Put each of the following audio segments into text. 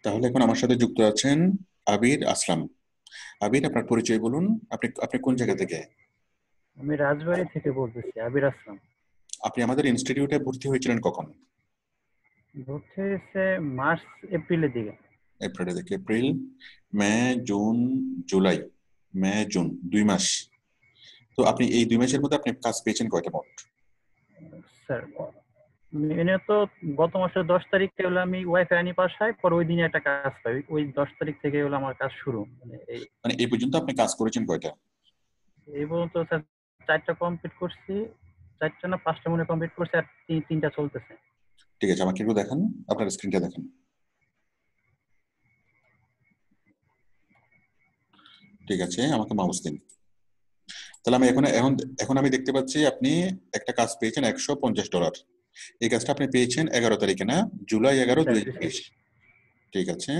তাহলে এখন আমার সাথে যুক্ত আছেন আবির আসলাম। আবির, আপনার পরিচয় বলুন। আপনি আপনি কোন জায়গা থেকে? আমি রাজবাড়ী থেকে বলতেছি, আবির আসলাম। আপনি আমাদের ইনস্টিটিউটে ভর্তি হয়েছিলেন কখন? ভর্তি হয়েছে মার্চ এপ্রিলের দিকে। এপ্রিল থেকে এপ্রিল, মে, জুন, জুলাই, মে, জুন, 2 মাস। তো আপনি এই 2 মাসের মধ্যে আপনি কাজ পেয়েছেন কয়টা মোট? স্যার, এনে তো গত মাসের 10 তারিখে হলো আমি ওয়াইফাই আনি পাস হয়, পর ওই দিনে একটা কাজ পাই, ওই 10 তারিখ থেকে হলো আমার কাজ শুরু। মানে মানে এই পর্যন্ত আপনি কাজ করেছেন কয়টা? এই পর্যন্ত স্যার 4টা কমপ্লিট করছি, 4টা না 5টা মনে কমপ্লিট করছি, আর 3টা চলতেছে। ঠিক আছে, আমাকে একটু দেখান, আপনার স্ক্রিনটা দেখান। ঠিক আছে, আমাকে মাউস দিন। তাহলে আমি এখন এখন এখন আমি দেখতে পাচ্ছি আপনি একটা কাজ পেয়েছেন $150। এই কাজটা আপনি পেয়েছেন 11 তারিখে, না? জুলাই 11, স্যার, 2020। ঠিক আছে,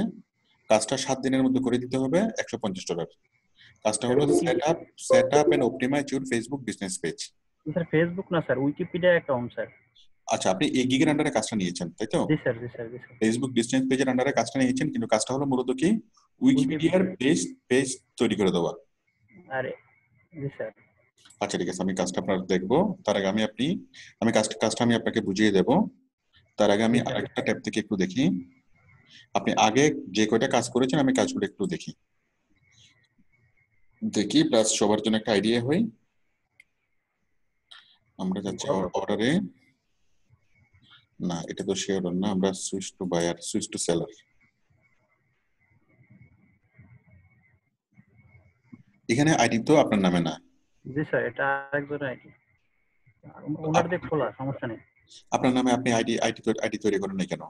কাজটা 7 দিনের মধ্যে করে দিতে হবে। $150। কাজটা স্যার হলো wiki set up and optimize your Facebook business page. Sir Facebook না স্যার, উইকিপিডিয়া অ্যাকাউন্ট স্যার। আচ্ছা, আপনি এই গিগের আন্ডারে কাজটা নিয়েছেন, তাই তো? জি স্যার, জি স্যার, জি স্যার। ফেসবুক বিজনেস পেজের আন্ডারে কাজটা নিয়েছেন, কিন্তু কাজটা হলো মূলত কি, উইকিপিডিয়ার উইকিপিডিয়া। পেজ পেজ তৈরি করে দেওয়া। আরে, জি স্যার। আচ্ছা ঠিক আছে, আমি কাজটা আপনার দেখবো। তার আগে আমি কাজটা আমি আপনাকে বুঝিয়ে দেব। তার আগে আমি জি স্যার। আরেকটা ট্যাব থেকে একটু দেখি। আপনি আগে যে কয়টা কাজ করেছেন আমি কাজগুলো একটু দেখি দেখি প্লাস সবার জন্য একটা আইডিয়া হই। আমরা যাচ্ছি গত অর্ডারে। না, এটা তো শেয়ার না, আমরা switch to buyer, switch to seller. এখানে আইডি তো আপনার নামে না। জি স্যার, এটা আরেকজনের আইডি, ওনার দিয়ে খোলা, সমস্যা নেই। আপনার নামে আপনি আইডি তৈরি করেন নাই কেন?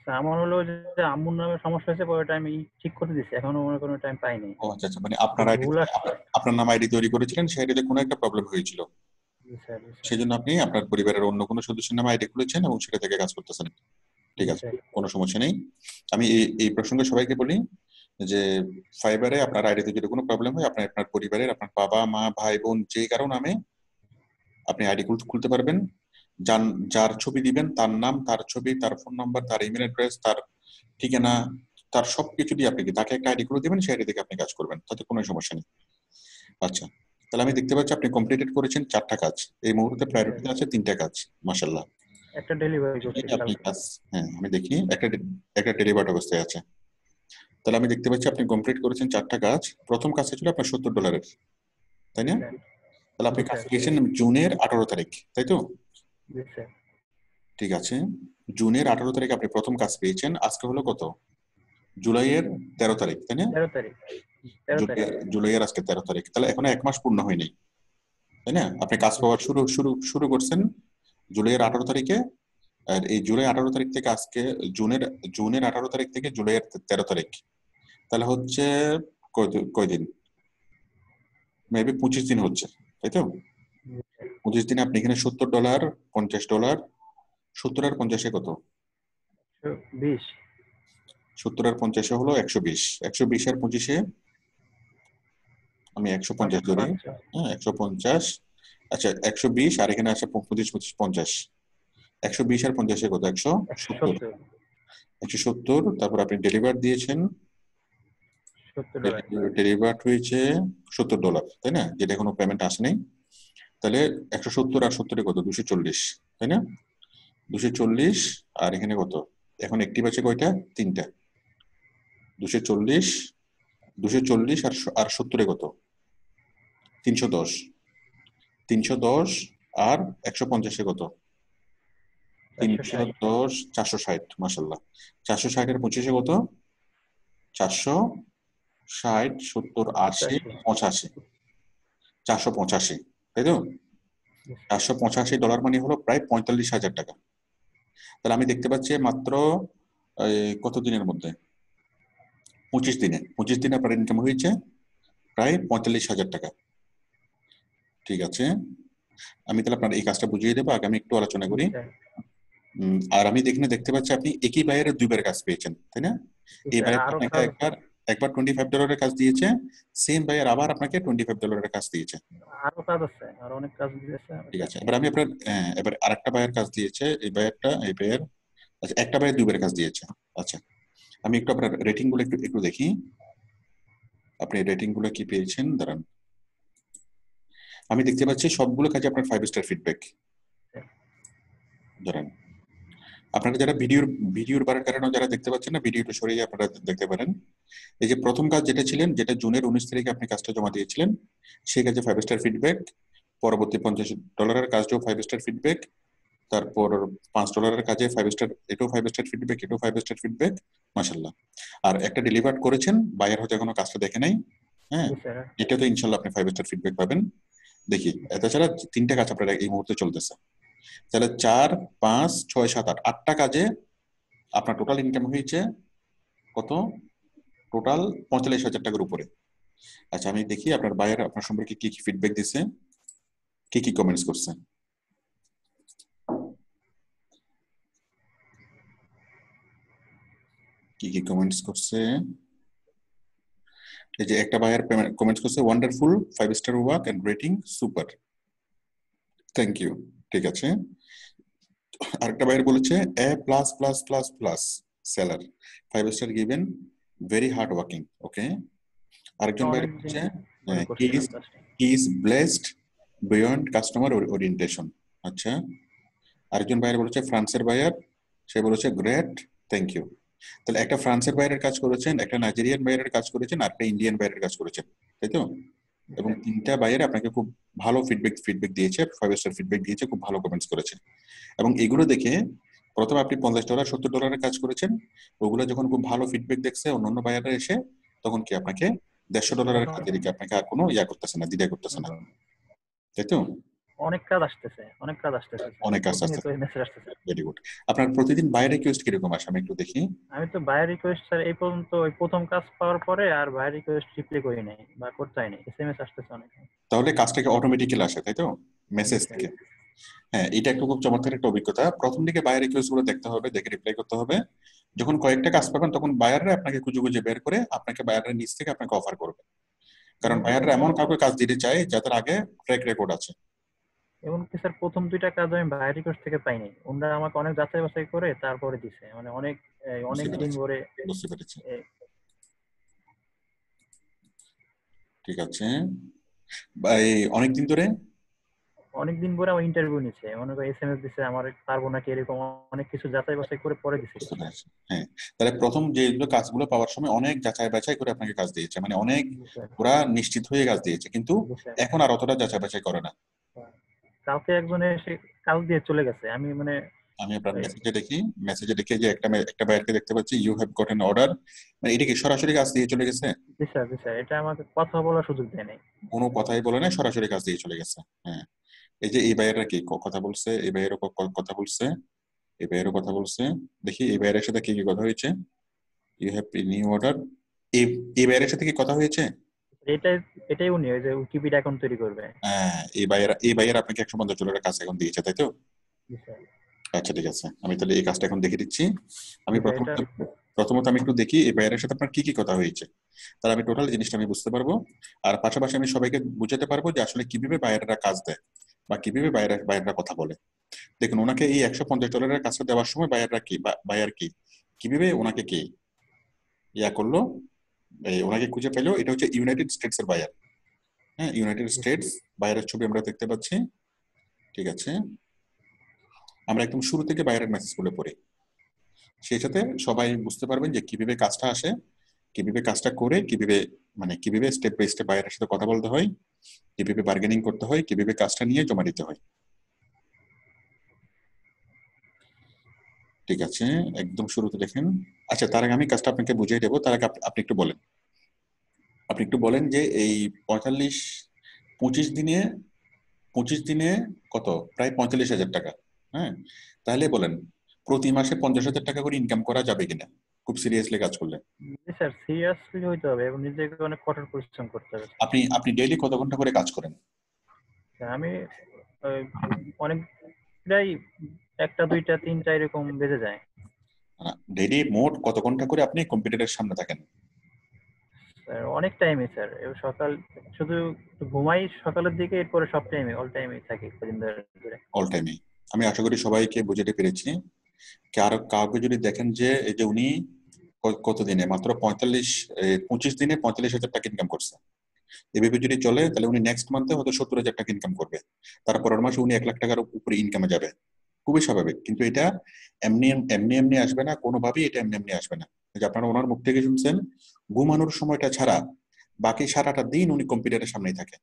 স্যার, আমার হলো যে আম্মুর নামে সমস্যা হয়েছে, পরে ওটা আমি ঠিক করে দিচ্ছি, এখনো মনে কোনো টাইম পাইনি। ও আচ্ছা আচ্ছা, মানে একটু আপনার আইডি, ভুল আসছে। আপনার নামে আইডি তৈরি করেছিলেন, সেই আইডিতে কোনো একটা প্রবলেম হয়েছিল। জি স্যার, জি স্যার। সেই জন্য আপনি আপনার পরিবারের অন্য কোনো সদস্যের নামে আইডি খুলেছেন এবং সেটা থেকে কাজ করতেছেন। ঠিক জি আছে, স্যার। কোনো সমস্যা নেই। আমি এই এই প্রসঙ্গে সবাইকে বলি যে ফাইবারে আপনার আইডিতে যদি কোনো প্রবলেম হয়, আপনার আপনার পরিবারের আপনার বাবা মা ভাই বোন যে কারো নামে আপনি আইডি খুলতে পারবেন। যার যার ছবি দিবেন, তার নাম, তার ছবি, তার ফোন নাম্বার, তার ইমেল অ্যাড্রেস, তার ঠিকানা, তার সবকিছু দিয়ে আপনি তাকে একটা আইডি খুলে দিবেন, সেই আইডি থেকে আপনি কাজ করবেন, তাতে কোনো সমস্যা নেই। আচ্ছা, তাহলে আমি দেখতে পাচ্ছি আপনি কমপ্লিটেড করেছেন 4টা কাজ। এই মুহূর্তে জি স্যার, প্রায়োরিটিতে আছে 3টা কাজ। মাশাল্লাহ। একটা ডেলিভারি ঠিক করছি আছে, আপনি কালকে। কাজ, হ্যাঁ আমি দেখি একটা একটা ডেলিভার্ড অবস্থায় আছে। তাহলে আমি দেখতে পাচ্ছি আপনি কমপ্লিট করেছেন 4টা কাজ। প্রথম কাজটা ছিল আপনার $70, তাই জি না? স্যার, তাহলে জি আপনি কাজ স্যার, পেয়েছেন জুনের 18 তারিখ, তাই তো? জি স্যার। ঠিক আছে, জুনের 18 তারিখ আপনি প্রথম কাজ পেয়েছেন। আজকে হলো কত? জুলাইয়ের 13 তারিখ, তাই না? 13 তারিখ, 13 তারিখ। জুলাইয়ের আজকে 13 তারিখ, তাহলে এখনো 1 মাস পূর্ণ হয়নি, তাই না? আপনি কাজ জি পাওয়ার স্যার, শুরু শুরু শুরু করছেন জুলাইয়ের 18 তারিখে। আর এই জুলাই 18 তারিখ থেকে আজকে জুনের জুনের 18 তারিখ থেকে জুলাইয়ের 13 তারিখ, তাহলে হচ্ছে কয়দিন? মেবি 25 দিন হচ্ছে, তাই তো? জি স্যার। 25 দিনে আপনি এখানে $70, $50, 70 আর 50-এ কত? 20। 70 আর 50-এ হলো 120, 120 আর 25-এ আমি 150 ধরি। 505। হ্যাঁ, 150। আচ্ছা, 120 আর এখানে আছে 25, 25, 50। 120 আর 50-এ কত? 170। 170। 170, তারপর আপনি ডেলিভার দিয়েছেন। $70। ডেলিভার হয়েছে $70, তাই না? যেটা কোনো পেমেন্ট আসেনি। তাহলে 170 আর 70-এ কত? 240, তাই না? 240। আর এখানে কত? এখন অ্যাক্টিভ আছে কয়টা? 3টা। 240, 240 আর 70-এ কত? 310। 310 আর 150-এ কত? 460। 310, 460। মাসাল্লাহ। 460 আর 25-এ কত? 460, 70, 80, 85। 85। 485, তাই তো? জি স্যার। $485 মানে হলো প্রায় 45,000 টাকা। তাহলে আমি দেখতে পাচ্ছি মাত্র কত দিনের মধ্যে? 25 দিনে, 25 দিনে আপনার ইনকাম হয়েছে প্রায় 45,000 টাকা। ঠিক আছে, আমি তাহলে আপনার এই কাজটা বুঝিয়ে দেবো, আগে আমি একটু আলোচনা জি করি। স্যার, আর আমি দেখতে পাচ্ছি আপনি একই বায়ারের 2বার কাজ পেয়েছেন, তাই না? জি এই স্যার। বায়ার আরো আপনাকে কাজ, একবার একবার $25 কাজ দিয়েছে। সেম বায়ার আবার আপনাকে $25 কাজ দিয়েছে। আরো কাজ আছে, আরো অনেক কাজ দিয়েছে। ঠিক আছে, এবার এবার আরেকটা বায়ার কাজ দিয়েছে। এই বায়ার, আচ্ছা একটা বায়ার 2বার কাজ দিয়েছে। আচ্ছা, আমি একটু আপনার রেটিং গুলো একটু একটু দেখি। আপনি রেটিং গুলো কি পেয়েছেন দাঁড়ান। আমি দেখতে পাচ্ছি সবগুলো কাজে আপনার 5 স্টার ফিডব্যাক। দাঁড়ান, আপনারা যারা ভিডিওর বারের কারণে যারা দেখতে পাচ্ছেন না, ভিডিওটা সরিয়ে আপনারা দেখতে পারেন। এই যে প্রথম কাজ যেটা ছিলেন, যেটা জুনের 19 তারিখে আপনি কাজটা জমা দিয়েছিলেন, সেই কাজে 5 স্টার ফিডব্যাক। পরবর্তী $50 কাজটাও 5 স্টার ফিডব্যাক। তারপর $5 কাজে 5 স্টার, এটাও 5 স্টার ফিডব্যাক, এটাও 5 স্টার ফিডব্যাক। মাশাল্লাহ। আর একটা ডেলিভার করেছেন, বায়ার হয়তো এখনো কাজটা দেখে নাই। হ্যাঁ, জি স্যার। এটা তো ইনশাল্লাহ আপনি 5 স্টার ফিডব্যাক পাবেন। দেখি, তাছাড়া 3টা কাজ আপনার এই মুহূর্তে চলতেছে। তাহলে 4, 5, 6, 7, 8, 8টা কাজে আপনার টোটাল ইনকাম হয়েছে কত? টোটাল 45,000 টাকার উপরে। আচ্ছা, আমি দেখি আপনার বায়ার আপনার সম্পর্কে কি কি ফিডব্যাক দিছে, কি কি কমেন্টস করছে। কি কি কমেন্টস করছে? এই যে একটা বায়ার কমেন্টস করছে, wonderful, 5 star work and rating super, thank you. ঠিক আছে। আরেকটা বায়ার বলেছে A plus plus plus plus seller, 5 star given, very hard working. Okay. আরেকজন বায়ার অনেকদিন বলেছে ধরে হি করছিলাম ইজ কাজটা। He is blessed beyond customer orientation. আচ্ছা। আরেকজন বায়ার বলেছে, ফ্রান্সের বায়ার, সে বলেছে গ্রেট, থ্যাংক ইউ। তাহলে একটা ফ্রান্সের বাইরের কাজ করেছেন, একটা নাইজেরিয়ান বাইরের কাজ করেছেন, আর একটা ইন্ডিয়ান বাইরের কাজ করেছেন, তাই তো? এবং 3টা বাইরে আপনাকে খুব ভালো ফিডব্যাক দিয়েছে, 5 স্টার ফিডব্যাক দিয়েছে, খুব ভালো কমেন্টস করেছে। এবং এগুলো দেখে প্রথমে আপনি $50, $70 কাজ করেছেন, ওগুলো যখন খুব ভালো ফিডব্যাক দেখছে অন্যান্য বায়াররা এসে, তখন কি আপনাকে $150 এখন কাজে রেখে আপনাকে আর কোনো করতেছে না, দ্বিধা করতেছে না, তাই তো? অনেক কাজ আসতেছে, অনেক কাজ আসতেছে স্যার, অনেক কাজ প্রতিনিয়ত আসতেছে। মেসেজ আসতেছে। Very good. আপনার প্রতিদিন বাইরে রিকোয়েস্ট কিরকম আসে আমি একটু দেখি। আমি তো বায়ার রিকোয়েস্ট স্যার এই পর্যন্ত ওই প্রথম কাজ পাওয়ার পরে আর বায়ার রিকোয়েস্ট রিপ্লাই করি নাই বা করতে হয়নি, এসএমএস আসতেছে অনেক। তাহলে কাজটাকে অটোমেটিক্যালি আসে, তাই তো? জি মেসেজ স্যার। থেকে। হ্যাঁ, এটা একটু খুব চমৎকার একটা অভিজ্ঞতা। প্রথম দিকে বায়ার রিকোয়েস্ট গুলো দেখতে হবে, দেখে রিপ্লাই করতে হবে। যখন কয়েকটা কাজ পাবেন তখন বায়াররা আপনাকে খুঁজে খুঁজে বের করে আপনাকে বায়াররা নিচ থেকে আপনাকে অফার করবে। কারণ এমনকি স্যার বায়াররা এমন কাউকে কাজ দিতে চায় যাদের আগে ট্র্যাক রেকর্ড আছে। এমনকি স্যার প্রথম 2টা কাজ আমি বায়ার রিকোয়েস্ট থেকে পাইনি, ওনারা আমাকে অনেক যাচাই বাছাই করে তারপরে দিছে, মানে অনেক বুঝতে অনেক দিন পেরেছি, ধরে। বুঝতে পেরেছি। এ, ঠিক আছে। এই অনেকদিন ধরে। অনেক দিন পরে আমার ইন্টারভিউ নিছে, মনে করে এসএমএস দিছে আমার পারবো নাকি এরকম অনেক কিছু যাচাই বাছাই করে পরে দিছে বুঝতে কিন্তু। পেরেছি। হ্যাঁ, তাহলে প্রথম যেগুলো কাজগুলো পাওয়ার সময় অনেক যাচাই বাছাই করে আপনাকে কাজ দিয়েছে, মানে অনেক জি স্যার। ওরা নিশ্চিত হয়ে কাজ দিয়েছে, কিন্তু জি স্যার। এখন আর অতটা যাচাই বাছাই করে না। কালকে একজন এসে কাজ দিয়ে চলে গেছে, আমি মানে আমি আপনার এই, মেসেজে দেখি যে একটা বাইরকে দেখতে পাচ্ছি, you have got an order, মানে এটা কি সরাসরি কাজ দিয়ে চলে গেছে? জি স্যার, জি স্যার, এটা আমাকে কথা বলার সুযোগ দেয় নাই। কোনো কথাই বলে না, সরাসরি কাজ দিয়ে চলে গেছে। হ্যাঁ। এই যে এই বাইরেরা কি কথা বলছে, এই বাইরেরও কথা বলছে, এই বাইরেরও কথা বলছে। দেখি এই বাইরের সাথে কি কি কথা হয়েছে। You have new order. এই এই বাইরের সাথে কি কথা হয়েছে? এটাই এটাই উনি ওই যে উইকিপিডিয়া অ্যাকাউন্ট তৈরি করবে। হ্যাঁ, এই বাইরের আপনাকে $150 কাজ এখন দিয়েছে, তাই তো? জি স্যার। আচ্ছা, ঠিক আছে, আমি তাহলে এই কাজটা এখন দেখে দিচ্ছি। আমি জি স্যার, এটা প্রথমত আমি একটু দেখি এই বাইরের সাথে আপনার কি কি কথা হয়েছে, তাহলে আমি টোটাল জিনিসটা আমি বুঝতে পারবো। আর পাশাপাশি আমি সবাইকে বুঝাতে পারবো যে আসলে কিভাবে বায়াররা কাজ দেয় বা কিভাবে বায়াররা কথা বলে। দেখুন, ওনাকে এই $150 কাজটা দেওয়ার সময় বায়াররা কি বায়ার কি কিভাবে ওনাকে কি করলো, ওনাকে খুঁজে পেলো। এটা হচ্ছে ইউনাইটেড স্টেটস এর বায়ার। হ্যাঁ, ইউনাইটেড স্টেটস বায়ারের ছবি আমরা দেখতে পাচ্ছি। ঠিক আছে, আমরা একদম শুরু থেকে বায়ারের মেসেজ গুলো পড়ি, সেই সাথে সবাই বুঝতে পারবেন যে কিভাবে কাজটা আসে, কিভাবে কাজটা করে, কিভাবে মানে কিভাবে স্টেপ বাই স্টেপ বায়ারের সাথে কথা বলতে হয়, কিভাবে বার্গেনিং করতে হয়, কিভাবে কাজটা নিয়ে জমা দিতে হয়। ঠিক আছে, একদম শুরুতে দেখেন। আচ্ছা, তার আগে আমি কাজটা আপনাকে বুঝিয়ে দেবো, তার আগে আপনি একটু বলেন যে এই 25 দিনে 25 দিনে কত, প্রায় 45,000 টাকা। হ্যাঁ, তাহলে বলেন প্রতি মাসে 50,000 টাকা করে ইনকাম করা যাবে কিনা, খুব সিরিয়াসলি কাজ করলে? জি স্যার, সিরিয়াসলি হইতে হবে এবং নিজেকে অনেক কঠোর পরিশ্রম করতে হবে। আপনি ডেইলি কত ঘন্টা করে কাজ করেন? স্যার, আমি ওই অনেক প্রায় 1টা 2টা 3টা এরকম বেজে যায়। ডেইলি মোট কত ঘন্টা করে আপনি কম্পিউটারের সামনে থাকেন? স্যার অনেক টাইমই স্যার, সকাল শুধু একটু ঘুমাই সকালের দিকে, এরপরে সব টাইমে অল টাইমে থাকি কদিন ধরে। অল টাইমে। আমি আশা করি সবাইকে বুঝাতে পেরেছি। কাউকে যদি দেখেন যে এই যে উনি কত দিনে মাত্র 25 দিনে 45,000 টাকা ইনকাম করছে, এভাবে যদি চলে তাহলে উনি নেক্সট মান্থে হয়তো 70,000 টাকা ইনকাম করবে, তারপরের মাসে উনি 1 লাখ টাকার উপরে ইনকামে যাবে। খুবই স্বাভাবিক, কিন্তু এটা এমনি এমনি এমনি আসবে না, কোনোভাবেই এটা এমনি এমনি আসবে না। যে আপনারা ওনার মুখ থেকে শুনছেন, ঘুমানোর সময়টা ছাড়া বাকি সারাটা দিন উনি কম্পিউটারের সামনেই থাকে।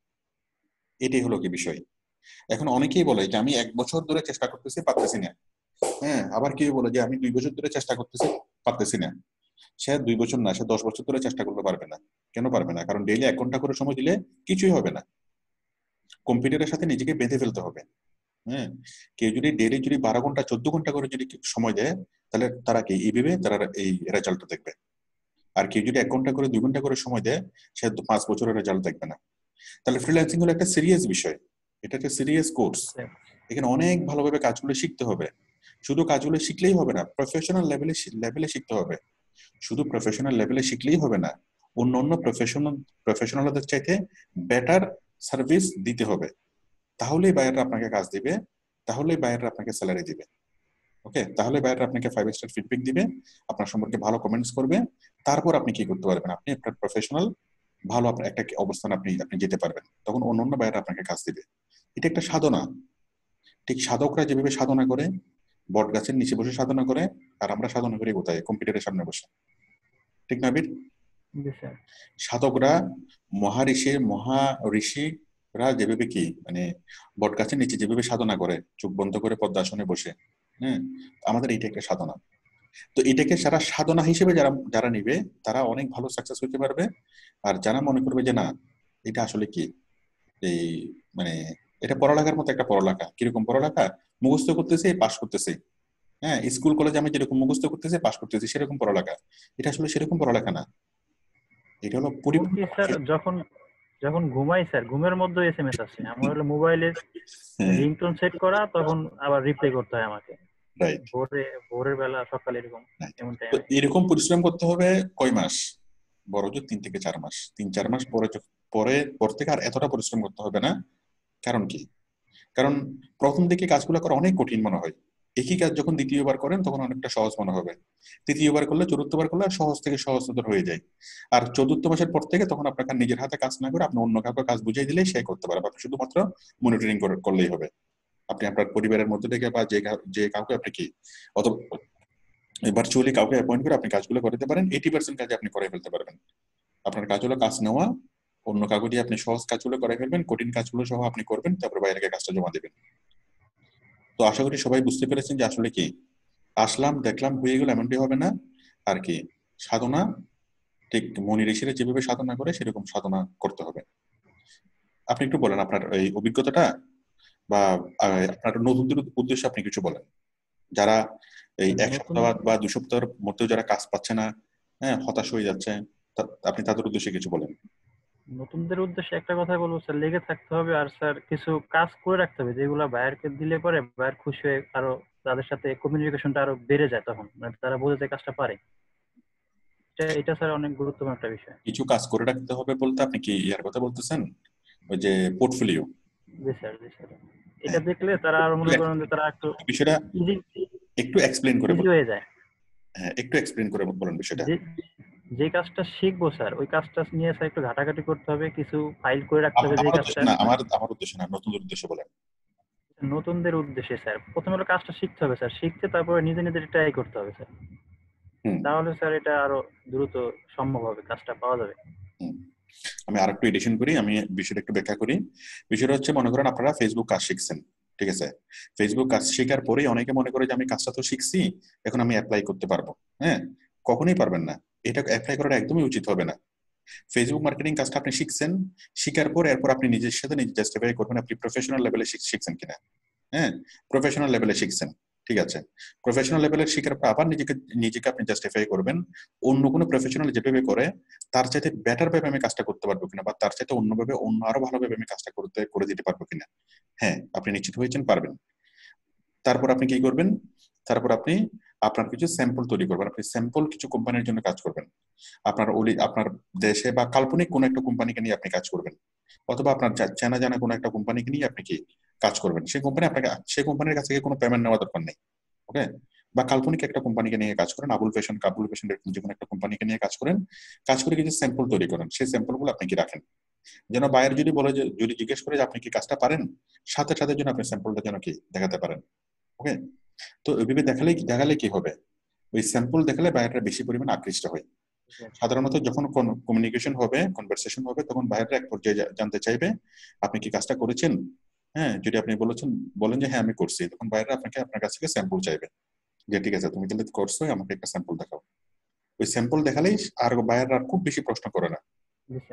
এটাই হলো কি বিষয়। এখন অনেকেই বলে যে আমি 1 বছর ধরে চেষ্টা করতেছি, পারতেছি না। হ্যাঁ, আবার কেউ বলে যে আমি 2 বছর ধরে চেষ্টা করতেছি, পারতেছি না। সে 2 বছর না, সে 10 বছর ধরে চেষ্টা করতে পারবে না। কেন পারবে না? কারণ ডেইলি 1 ঘন্টা করে সময় দিলে কিছুই হবে না। কম্পিউটারের সাথে নিজেকে বেঁধে ফেলতে হবে। হ্যাঁ, কেউ যদি ডেইলি যদি 12 ঘন্টা 14 ঘন্টা করে যদি সময় দেয়, তাহলে তারা কি এইভাবে তারা এই রেজাল্টটা দেখবে। আর কেউ যদি 1 ঘন্টা করে 2 ঘন্টা করে সময় দেয়, সে 5 বছরের রেজাল্ট দেখবে না। তাহলে ফ্রিল্যান্সিং হলো একটা সিরিয়াস বিষয়, এটা একটা সিরিয়াস কোর্স। এখানে অনেক ভালোভাবে কাজগুলো শিখতে হবে। শুধু কাজগুলো শিখলেই হবে না, প্রফেশনাল লেভেলে শিখতে হবে। শুধু প্রফেশনাল লেভেলে শিখলেই হবে না, অন্য অন্য প্রফেশনালদের চাইতে বেটার সার্ভিস দিতে হবে। তাহলেই বায়াররা আপনাকে কাজ দিবে, তাহলেই বায়াররা আপনাকে স্যালারি দিবে। ওকে, তাহলে বায়াররা আপনাকে 5 স্টার ফিডব্যাক দিবে, আপনার সম্পর্কে ভালো কমেন্টস করবে। তারপর আপনি কি করতে পারবেন, আপনি আপনার প্রফেশনাল ভালো আপনার একটা অবস্থান আপনি আপনি যেতে পারবেন, তখন অন্য বায়াররা আপনাকে কাজ দিবে। এটা একটা সাধনা। ঠিক সাধকরা যেভাবে সাধনা করে, বট গাছের নিচে বসে সাধনা করে, আর আমরা সাধনা করি কোথায়? কম্পিউটারের সামনে বসে। ঠিক না বীর? সাধকরা, মহা ঋষিরা যেভাবে কি মানে বট গাছের নিচে যেভাবে সাধনা করে, চোখ বন্ধ করে পদ্মাসনে বসে। হ্যাঁ, আমাদের এইটা একটা সাধনা। তো এটাকে সারা সাধনা হিসেবে যারা যারা নিবে, তারা অনেক ভালো সাকসেস হতে পারবে। আর যারা মনে করবে যে না, এটা আসলে কি এই মানে এটা পড়ালেখার মতো একটা পড়ালেখা, কিরকম পড়ালেখা, মুখস্থ করতেছে পাস করতেছে। হ্যাঁ, স্কুল কলেজে আমি যেরকম মুখস্থ করতেছি পাস করতেছি সেরকম পড়ালেখা, এটা আসলে সেরকম পড়ালেখা না। এটা হলো পরিপূর্ণ। স্যার যখন যখন ঘুমাই স্যার, ঘুমের মধ্যে এসএমএস আসে আমার, হলো মোবাইলে রিংটোন সেট করা, তখন আবার রিপ্লাই করতে হয় আমাকে। রাইট। ভোরের বেলা, সকালে, এরকম এমন তো টাইমে। এরকম পরিশ্রম করতে হবে কয় মাস? বড় জোর 3 থেকে 4 মাস। 3-4 মাস পরে পর থেকে আর এতটা পরিশ্রম করতে হবে না। কারণ কি? কারণ প্রথম দিকে কাজগুলো করা অনেক কঠিন মনে হয়। একই কাজ যখন দ্বিতীয়বার করেন তখন অনেকটা সহজ মনে হবে। তৃতীয়বার করলে, চতুর্থবার করলে সহজ থেকে সহজতর হয়ে যায়। আর চতুর্থ মাসের পর থেকে তখন আপনাকে নিজের হাতে কাজ না করে আপনি অন্য কাউকে কাজ বুঝিয়ে দিলেই সে করতে পারবে, আপনি শুধুমাত্র মনিটরিং করলেই হবে। আপনি আপনার পরিবারের মধ্যে থেকে বা যে কাউকে আপনি কি অথবা ভার্চুয়ালি কাউকে অ্যাপয়েন্ট করে আপনি কাজগুলো করতে পারেন, 80% কাজে আপনি করে ফেলতে পারবেন। আপনার কাজ হলো কাজ নেওয়া, অন্য কাউকে দিয়ে আপনি সহজ কাজগুলো করে ফেলবেন, কঠিন কাজগুলো সহ আপনি করবেন, তারপর বাইরে গিয়ে কাজটা জমা দেবেন। তো আশা করি সবাই বুঝতে পেরেছেন যে আসলে কি আসলাম দেখলাম হয়ে গেল এমনটি হবে না। আর কি সাধনা, ঠিক মনি ঋষিরা যেভাবে সাধনা করে সেরকম সাধনা করতে হবে। আপনি একটু বলেন আপনার এই অভিজ্ঞতাটা, বা আপনার নতুনদের উদ্দেশ্যে আপনি কিছু বলেন, যারা এই 1 সপ্তাহ বা 2 সপ্তাহের মধ্যেও যারা কাজ পাচ্ছে না, হ্যাঁ, হতাশ হয়ে যাচ্ছে, আপনি তাদের উদ্দেশ্যে কিছু বলেন। নতুনদের উদ্দেশ্যে একটা কথা বলবো স্যার, লেগে থাকতে হবে। আর স্যার কিছু কাজ করে রাখতে হবে যেগুলো বায়ারকে দিলে পরে বায়ার খুশি হয়ে আরো তাদের সাথে কমিউনিকেশনটা আরো বেড়ে যায়, তখন মানে তারা বোঝে যে কাজটা পারে। এটা স্যার অনেক গুরুত্বপূর্ণ একটা বিষয়। কিছু কাজ করে রাখতে হবে বলতে আপনি কি ইয়ার কথা বলতেছেন? ওই যে পোর্টফোলিও? জি স্যার, জি স্যার। এটা হ্যাঁ, দেখলে তারা আরো মনে করেন যে তারা একটু বিষয়টা ইজি একটু এক্সপ্লেইন করে ইজি বলুন। হয়ে যায়। হ্যাঁ, একটু এক্সপ্লেইন করে বলুন বিষয়টা। যে যে কাজটা শিখবো স্যার, ওই কাজটা নিয়ে স্যার একটু ঘাটাঘাটি করতে হবে, কিছু ফাইল করে রাখতে হবে যে আমার উদ্দেশ্য কাজটা। না, আমার উদ্দেশ্য না, নতুনদের উদ্দেশ্যে বলেন। নতুনদের উদ্দেশ্যে স্যার, প্রথমে হলো কাজটা শিখতে হবে স্যার, শিখতে তারপরে নিজে নিজে ট্রাই করতে হবে স্যার। হুম। তাহলে স্যার এটা আরো দ্রুত সম্ভব হবে, কাজটা পাওয়া যাবে। হুম। আমি আরেকটু এডিশন করি, আমি বিষয়টা একটু ব্যাখ্যা করি। বিষয়টা হচ্ছে, মনে করেন আপনারা ফেসবুক কাজ শিখছেন, ঠিক আছে? ফেসবুক কাজ শেখার পরেই অনেকে মনে করে যে আমি কাজটা তো শিখছি, এখন আমি অ্যাপ্লাই করতে পারবো। হ্যাঁ, কখনোই পারবেন না। এটা অ্যাপ্লাই করাটা একদমই উচিত হবে না। ফেসবুক মার্কেটিং কাজটা আপনি শিখছেন, শিখার পর এরপর আপনি নিজের সাথে নিজে জাস্টিফাই করবেন আপনি প্রফেশনাল লেভেলে শিখছেন কিনা। হ্যাঁ, প্রফেশনাল লেভেলে শিখছেন, ঠিক আছে। প্রফেশনাল লেভেলে শিখার পর আবার নিজেকে নিজেকে আপনি জাস্টিফাই করবেন অন্য কোনো প্রফেশনাল যেভাবে করে তার চাইতে বেটার ভাবে আমি কাজটা করতে পারবো কিনা, বা তার চাইতে অন্যভাবে অন্য আরো ভালোভাবে আমি কাজটা করে দিতে পারবো কিনা। হ্যাঁ, আপনি নিশ্চিত হয়েছেন পারবেন। তারপর আপনি কি করবেন? তারপর আপনি আপনার কিছু স্যাম্পল তৈরি করবেন, আপনি স্যাম্পল কিছু কোম্পানির জন্য কাজ করবেন। আপনার দেশে বা কাল্পনিক কোনো একটা কোম্পানিকে নিয়ে আপনি কাজ করবেন, অথবা আপনার চেনা জানা কোনো একটা কোম্পানিকে নিয়ে আপনি কি কাজ করবেন। সেই কোম্পানির কাছে কোনো পেমেন্ট নেওয়া দরকার নেই। ওকে, বা কাল্পনিক একটা কোম্পানিকে নিয়ে কাজ করেন, আবুল ফ্যাশন, কাবুল ফ্যাশন, এরকম যে কোনো একটা কোম্পানিকে নিয়ে কাজ করেন, কাজ করে কিছু স্যাম্পল তৈরি করেন, সেই স্যাম্পল গুলো আপনি কি রাখেন, যেন বায়ার যদি বলে, যে যদি জিজ্ঞেস করে যে আপনি কি কাজটা পারেন, সাথে সাথে যেন আপনি স্যাম্পলটা যেন কি দেখাতে পারেন। ওকে, তো ওইভাবে দেখালে কি হবে, ওই স্যাম্পল দেখালে বায়াররা বেশি পরিমাণে আকৃষ্ট হয়। সাধারণত যখন কমিউনিকেশন হবে, কনভারসেশন হবে, তখন বায়াররা এক পর্যায়ে জানতে চাইবে আপনি কি কাজটা করেছেন। হ্যাঁ, যদি আপনি বলেন যে হ্যাঁ আমি করছি, তখন বায়াররা আপনার কাছ থেকে স্যাম্পল চাইবে, যে ঠিক আছে তুমি তাহলে করছো, আমাকে একটা স্যাম্পল দেখাও। ওই স্যাম্পল দেখালেই আর বায়াররা খুব বেশি প্রশ্ন করে না,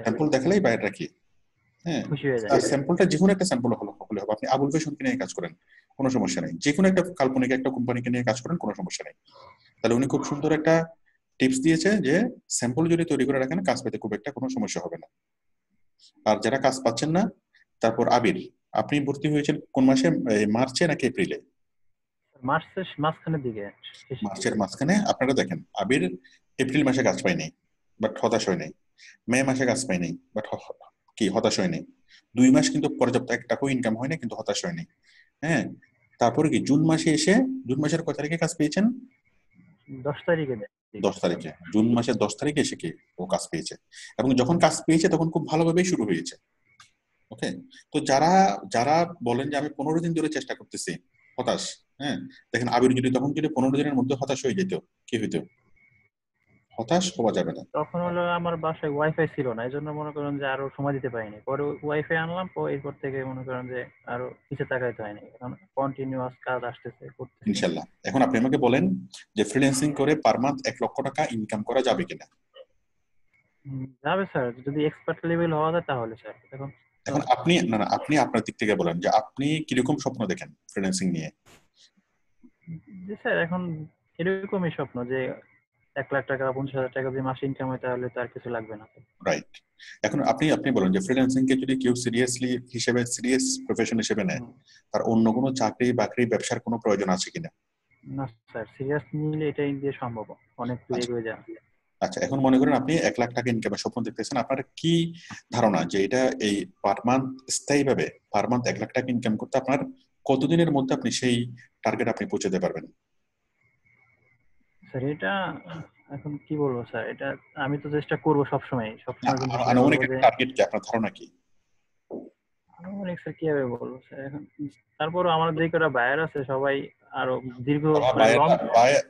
স্যাম্পল দেখালেই বায়াররা কি, হ্যাঁ, খুশি হয়ে যায়। আর স্যাম্পলটা যে কোনো একটা স্যাম্পল হলে হবে। আপনি আবুল ফ্যাশনকে নিয়ে কাজ করেন, কোনো সমস্যা নেই, যে কোনো একটা কাল্পনিক একটা কোম্পানিকে নিয়ে কাজ করেন, কোনো সমস্যা নেই। তাহলে উনি খুব সুন্দর একটা টিপস দিয়েছে যে স্যাম্পল যদি তৈরি করে রাখেন, কাজ পেতে খুব একটা কোনো সমস্যা হবে না। আর যারা কাজ পাচ্ছেন না, তারপর আবির, আপনি ভর্তি হয়েছেন কোন মাসে, মার্চে নাকি এপ্রিলে? মার্চের মাঝখানের দিকে, শেষের মার্চের দিকে। মাঝখানে। আপনারা দেখেন, আবির এপ্রিল মাসে কাজ পায়নি, বাট হতাশ হয় নাই। মে মাসে কাজ পায়নি, বাট কি হতাশ হয়নি। 2 মাস কিন্তু পর্যাপ্ত এক টাকাও ইনকাম হয় না, কিন্তু হতাশ হয়নি। হ্যাঁ, তারপরে কি জুন মাসে এসে, জুন মাসের কয় তারিখে কাজ পেয়েছেন? 10 তারিখে দেয়। 10 তারিখে, জুন মাসের 10 তারিখে এসে কি ও কাজ পেয়েছে, এবং যখন কাজ পেয়েছে তখন খুব ভালোভাবেই শুরু হয়েছে। ওকে, তো যারা যারা বলেন যে আমি 15 দিন ধরে চেষ্টা করতেছি, হতাশ, হ্যাঁ, দেখেন আবির যদি তখন যদি 15 দিনের মধ্যে হতাশ হয়ে যেত, কি হইতো? হতাশ হওয়া যাবে না। তখন হলো আমার বাসায় ওয়াইফাই ছিল না, এই জন্য মনে করেন যে আরো সময় দিতে পারিনি। পরে ওয়াইফাই আনলাম, এরপর থেকে মনে করেন যে আরো পিছে তাকাইতে হয়নি, এখন কন্টিনিউয়াস কাজ আসতেছে, করতেছি। ইনশাল্লাহ। এখন আপনি আমাকে বলেন যে ফ্রিল্যান্সিং করে পার মান্থ 1 লক্ষ টাকা ইনকাম করা যাবে কিনা। যাবে স্যার, যদি এক্সপার্ট লেভেল হওয়া যায় তাহলে স্যার। এখন তো এখন আপনি, না না, আপনি আপনার দিক থেকে বলেন যে আপনি কিরকম স্বপ্ন দেখেন ফ্রিল্যান্সিং নিয়ে। জি স্যার, এখন এরকমই স্বপ্ন যে 1 লাখ টাকা 50,000 টাকা যদি মাসে ইনকাম হয় তাহলে তো আর কিছু লাগবে না। রাইট। এখন আপনি আপনি বলেন যে ফ্রিল্যান্সিং কে যদি কেউ সিরিয়াস প্রফেশন হিসেবে নেয়, তার অন্য কোনো চাকরি বাকরি ব্যবসার কোনো প্রয়োজন আছে কিনা? না স্যার, সিরিয়াস নিলে এটাই দিয়ে সম্ভব, অনেক দূর আচ্ছা এগিয়ে যাওয়া। আচ্ছা, এখন মনে করেন আপনি 1 লাখ টাকা ইনকামের স্বপ্ন দেখতেছেন, আপনার কি ধারণা যে এটা এই পার মান্থ স্থায়ীভাবে পার মান্থ 1 লাখ টাকা ইনকাম করতে আপনার কতদিনের মধ্যে আপনি সেই টার্গেট আপনি পৌঁছাতে পারবেন? স্যার এটা এখন কি বলবো স্যার, এটা আমি তো চেষ্টা করবো সবসময় সবসময়, কিন্তু কি আনুমানিক বলবো একটা যে টার্গেট কি, আপনার ধারণা কি? অনেক স্যার কিভাবে বলবো স্যার এখন। তারপরও আমার যে কটা বায়ার আছে সবাই আরো দীর্ঘ বাবা, মানে লং।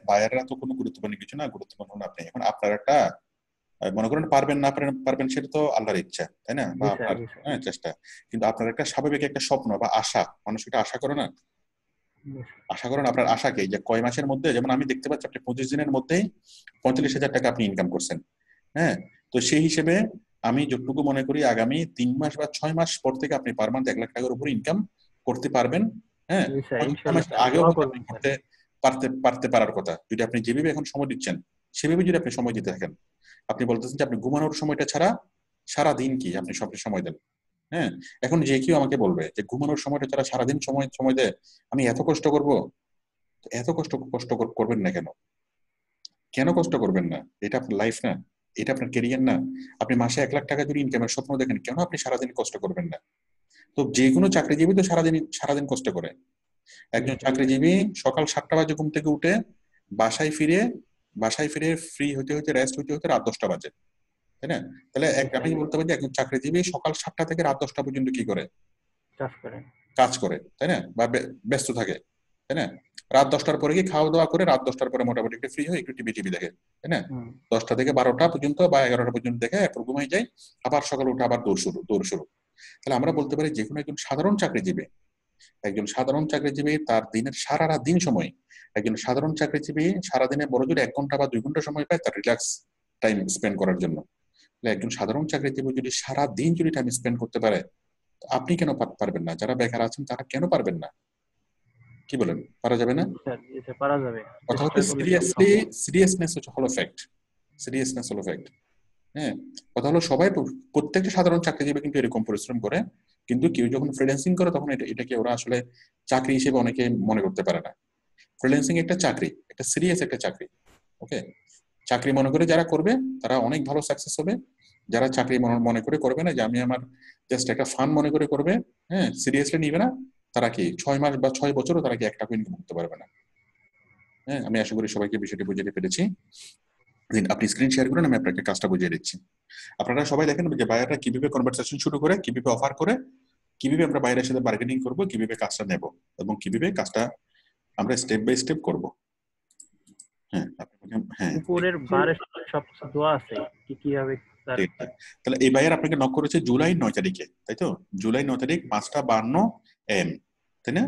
বায়াররা তো কোনো গুরুত্বপূর্ণ কিছু না, গুরুত্বপূর্ণ হলো আপনি। এখন আপনার একটা মনে করেন পারবেন না পারবেন সেটা তো আল্লাহর ইচ্ছা, তাই না, বা জি স্যার, আপনার জি স্যার, চেষ্টা। কিন্তু আপনার একটা স্বাভাবিক একটা স্বপ্ন বা আশা, মানুষ একটা আশা করে না, জি স্যার। আশা করেন আপনার আশাকে যে কয় মাসের মধ্যে, যেমন আমি দেখতে পাচ্ছি আপনি 25 দিনের মধ্যেই 45,000 টাকা আপনি ইনকাম করছেন। হ্যাঁ, তো সেই হিসেবে আমি যতটুকু মনে করি আগামী 3 মাস বা 6 মাস পর থেকে আপনি পার মান্থ 1 লাখ টাকার উপর ইনকাম করতে পারবেন। হ্যাঁ, জি স্যার, হয়তো 6 ইনশাল্লাহ মাস স্যার, আগেও দোয়া হয়তো আপনি করবেন স্যার। করতে পারতে পারার কথা, যদি আপনি যেভাবে এখন সময় দিচ্ছেন সেভাবে যদি আপনি সময় দিতে থাকেন। আপনি বলতেছেন যে আপনি ঘুমানোর সময়টা ছাড়া সারা দিন কি আপনি সব সময় দেন। হ্যাঁ, এখন যে কেউ আমাকে বলবে যে ঘুমানোর সময়টা ছাড়া সারাদিন সময় সময় দেয়, আমি এত কষ্ট করব, এত কষ্ট কষ্ট করবেন না কেন? কেন কষ্ট করবেন না? এটা আপনার লাইফ না, এটা আপনার কেরিয়ার না? আপনি মাসে 1 লাখ টাকা যদি ইনকামের স্বপ্ন দেখেন, কেন আপনি সারাদিন কষ্ট করবেন না? তো যে কোনো চাকরিজীবী তো সারাদিন কষ্ট করে। জি একজন স্যার। চাকরিজীবী সকাল 7টা বাজে ঘুম থেকে উঠে বাসায় ফিরে বাসায় ফিরে ফ্রি হতে হতে রেস্ট হতে হতে রাত 10টা বাজে, তাই না? তাহলে জি আপনি স্যার, বলতে পারেন যে একজন চাকরিজীবী সকাল 7টা থেকে রাত 10টা পর্যন্ত কি করে? কাজ করেন। কাজ করে, তাই না, বা ব্যস্ত থাকে, তাই না? রাত 10টার পরে কি খাওয়া দাওয়া করে রাত 10টার পরে মোটামুটি একটু ফ্রি হয়ে একটু টিভি টিভি দেখে, তাই না? হুম। 10টা থেকে 12টা পর্যন্ত বা 11টা পর্যন্ত দেখে এরপর ঘুমাই যায়, আবার সকালে উঠে আবার দৌড় শুরু। তাহলে আমরা বলতে পারি যে কোনো একজন সাধারণ চাকরিজীবী তার দিনের সারা দিন সময়, একজন সাধারণ চাকরিজীবী সারাদিনে বড় জোর 1 ঘন্টা বা 2 ঘন্টা সময় পায় তার রিল্যাক্স টাইম স্পেন্ড করার জন্য। তাহলে একজন সাধারণ চাকরিজীবী যদি সারা দিন যদি টাইম স্পেন্ড করতে পারে, আপনি কেন পারবেন না? যারা বেকার আছেন তারা কেন পারবেন না? কি বলেন, পারা যাবে না? জি স্যার, জি স্যার, পারা যাবে, কথা চেষ্টা হচ্ছে করলে সব সম্ভব। সিরিয়াসনেস হলো ফ্যাক্ট। হ্যাঁ, কথা হলো সবাই, প্রত্যেকটা সাধারণ চাকরিজীবী কিন্তু এরকম পরিশ্রম করে, কিন্তু কেউ যখন ফ্রিল্যান্সিং করে তখন এটাকে ওরা আসলে চাকরি হিসেবে অনেকে মনে করতে পারে না। ফ্রিল্যান্সিং একটা চাকরি, একটা সিরিয়াস একটা চাকরি। ওকে, চাকরি মনে করে যারা করবে তারা অনেক ভালো সাকসেস হবে। যারা চাকরি মনে করে করবে না, যে আমি আমার জাস্ট একটা ফান মনে করে করবে, হ্যাঁ, সিরিয়াসলি নিবে না, তারা কি 6 মাস বা 6 বছরও তারা কি 1 টাকা ইনকাম করতে পারবে না। হ্যাঁ, আমি আশা করি সবাইকে বিষয়টি বুঝিয়ে পেরেছি। আপনি স্ক্রিন শেয়ার করুন, আমি আপনাকে কাজটা বুঝিয়ে দিচ্ছি। আপনারা সবাই দেখেন যে বায়াররা কিভাবে কনভারসেশন শুরু করে, কিভাবে অফার করে, কিভাবে আমরা বায়ারের সাথে বার্গেনিং করব, কিভাবে কাজটা নেব, এবং কিভাবে কাজটা আমরা স্টেপ বাই স্টেপ করব। হ্যাঁ, হ্যাঁ, উপরের বারে সবকিছু দেওয়া আছে কিভাবে তার। ঠিক আছে। তাহলে এই বায়ার আপনাকে নক করেছে জুলাই 9 তারিখে, তাই তো? জুলাই 9 তারিখ 5:52 AM, তাই না?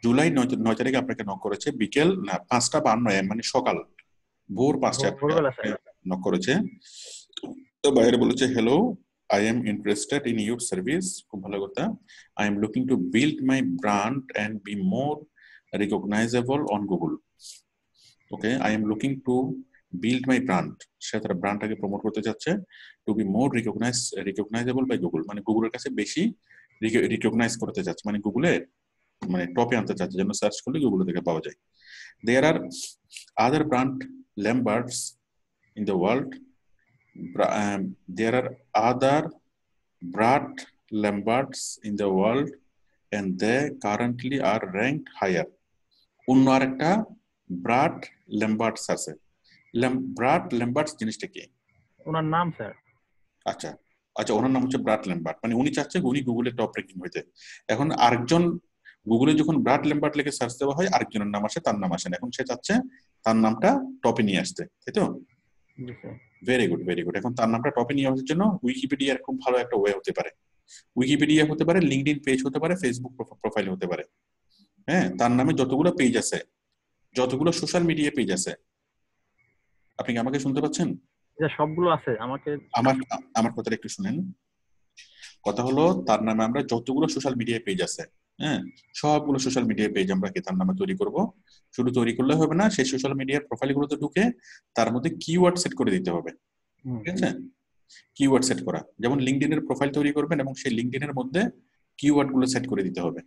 জুলাই 9 তারিখে আপনাকে নক করেছে বিকেল 5:52 AM, মানে সকাল ভোর 5টায় ভোরবেলা স্যার। নক করেছে। তো বাইরে বলেছে, hello, I am interested in your service. খুব ভালো কথা। I am looking to build my brand and be more recognisable on Google. Okay, I am looking to build my brand, সে তার ব্র্যান্ডটাকে প্রমোট করতে চাচ্ছে। To be more recognisable by Google, মানে গুগলের কাছে বেশি রিকগনাইজ করতে চাচ্ছে, মানে গুগলে মানে টপে আনতে চাচ্ছে, যেন সার্চ করলে গুগল থেকে পাওয়া যায়। There are other brand lamberts in the world, there are other Brad Lamberts in the world and they currently are ranked higher. অন্য আরেকটা ব্রাড ল্যাম্বার্টস আছে। ব্রাড ল্যাম্বার্টস জিনিসটা কি? ওনার নাম স্যার। আচ্ছা আচ্ছা, ওনার নাম হচ্ছে ব্রাড ল্যাম্বার্ট, মানে উনি চাচ্ছে উনি গুগলে টপ র্যাঙ্কিং হইতে। এখন আরেকজন গুগলে যখন ব্রাড ল্যাম্বার্ট লিখে সার্চ দেওয়া হয়, আরেকজনের নাম আসে, তার নাম আসে না। এখন সে চাচ্ছে তার নামটা টপে নিয়ে আসতে, তাই তো? Very good, very good. এখন তার নামটা টপে নিয়ে আসার জন্য উইকিপিডিয়ার খুব ভালো একটা ওয়ে হতে পারে। উইকিপিডিয়া হতে পারে, লিঙ্কডইন পেজ হতে পারে, ফেসবুক প্রোফাইল হতে পারে। হ্যাঁ, তার নামে যতগুলো পেজ আছে, যতগুলো সোশ্যাল মিডিয়া পেজ আছে, আপনি কি আমাকে শুনতে পাচ্ছেন? সবগুলো আছে। আমাকে আমার কথাটা একটু শুনেন। কথা হলো, তার নামে আমরা যতগুলো সোশ্যাল মিডিয়া পেজ আছে, হ্যাঁ, সবগুলো সোশ্যাল মিডিয়া পেজ আমরা কি তার নামে তৈরি করব। শুধু তৈরি করলে হবে না, সেই সোশ্যাল মিডিয়ার প্রোফাইলগুলোতে ঢুকে তার মধ্যে কিওয়ার্ড সেট করে দিতে হবে। ঠিক আছে? কিওয়ার্ড সেট করা, যেমন লিঙ্কডইনের প্রোফাইল তৈরি করবেন এবং সেই লিঙ্কডইনের মধ্যে কিওয়ার্ড গুলো সেট করে দিতে হবে।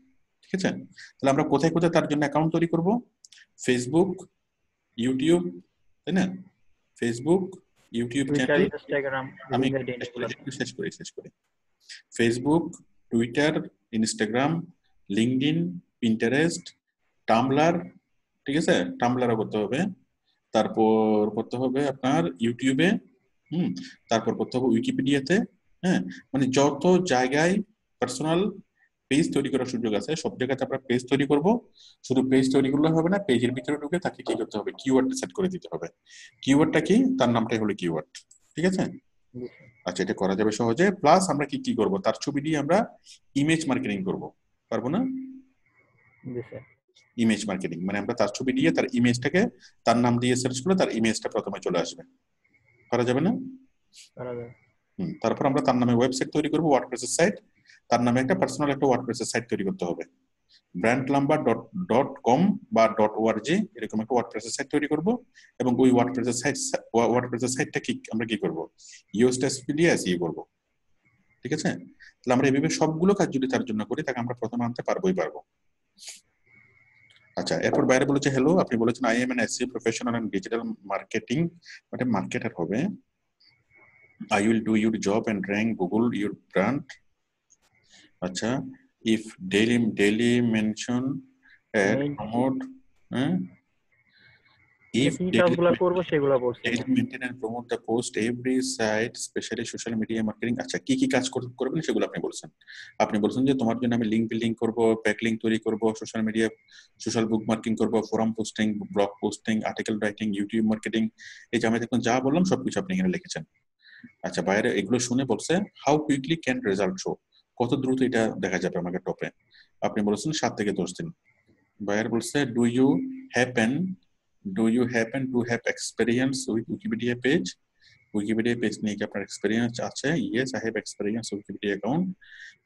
ঠিক আছে? তাহলে আমরা কোথায় কোথায় তার জন্য অ্যাকাউন্ট তৈরি করব? ফেসবুক, ইউটিউব, তাই না? ফেসবুক, ইউটিউব চ্যানেল, আমি শেষ করি। Facebook, Twitter, Instagram, LinkedIn, Pinterest, Tumblr, ঠিক আছে? টামব্লারও করতে হবে। তারপর করতে হবে আপনার ইউটিউবে, তারপর করতে হবে উইকিপিডিয়াতে। হ্যাঁ, মানে যত জায়গায় পার্সোনাল পেজ তৈরি করার সুযোগ আছে, সব জায়গাতে আমরা পেজ তৈরি করব। শুধু পেজ তৈরি করলে হবে না, পেজের ভিতরে ঢুকে তাকে কি করতে হবে? কিওয়ার্ড সেট করে দিতে হবে। কিওয়ার্ডটা কি? তার নামটাই হলো কিওয়ার্ড। ঠিক আছে? আচ্ছা, এটা করা যাবে সহজে। প্লাস আমরা কি কি করব? তার ছবি দিয়ে আমরা ইমেজ মার্কেটিং করব, পারবো না? ইমেজ মার্কেটিং মানে আমরা তার ছবি দিয়ে তার ইমেজটাকে তার নাম দিয়ে সার্চ করলে তার ইমেজটা প্রথমে চলে আসবে। করা যাবে না? তারপর আমরা তার নামে ওয়েবসাইট তৈরি করব, ওয়ার্ডপ্রেসের সাইট। তার নামে একটা পার্সোনাল একটা ওয়ার্ডপ্রেসের সাইট তৈরি করতে হবে। brandlumber.com বা .org এরকম একটা ওয়ার্ডপ্রেসের সাইট তৈরি করব, এবং ওই ওয়ার্ডপ্রেসের সাইটটা কি আমরা কি করব? ইউএসএসপি দিয়ে এসইও করব। ঠিক আছে? তাহলে আমরা এইভাবে সবগুলো কাজ যদি তার জন্য করি, তাকে আমরা প্রথমে আনতে পারবোই পারবো। আচ্ছা, এরপর বাইরে বলেছে, হ্যালো, আপনি বলেছেন I am an SEO professional and digital marketing, মানে মার্কেটার হবে। I will do your job and rank Google your brand. আচ্ছা, if daily mention and promote, if daily maintain and promote the post every site, especially social media marketing. আচ্ছা, কি কি কাজ করবেন সেগুলো আপনি বলছেন। আপনি বলছেন যে তোমার জন্য আমি লিংক বিল্ডিং করব, ব্যাকলিংক তৈরি করব, সোশ্যাল মিডিয়া সোশ্যাল বুক মার্কিং করব, forum posting, blog posting, article writing, YouTube marketing. এই যে আমি দেখুন যা বললাম সবকিছু আপনি এখানে লিখেছেন। আচ্ছা, বাইরে এগুলো শুনে বলছে, how quickly can result show, কত দ্রুত এটা দেখা যাবে আমাকে টপে। আপনি বলেছেন 7 থেকে 10 দিন। বাইরে বলছে, do you happen to have experience with Wikipedia page? Wikipedia page নিয়ে কি আপনার এক্সপেরিয়েন্স আছে? Yes, I have experience Wikipedia account.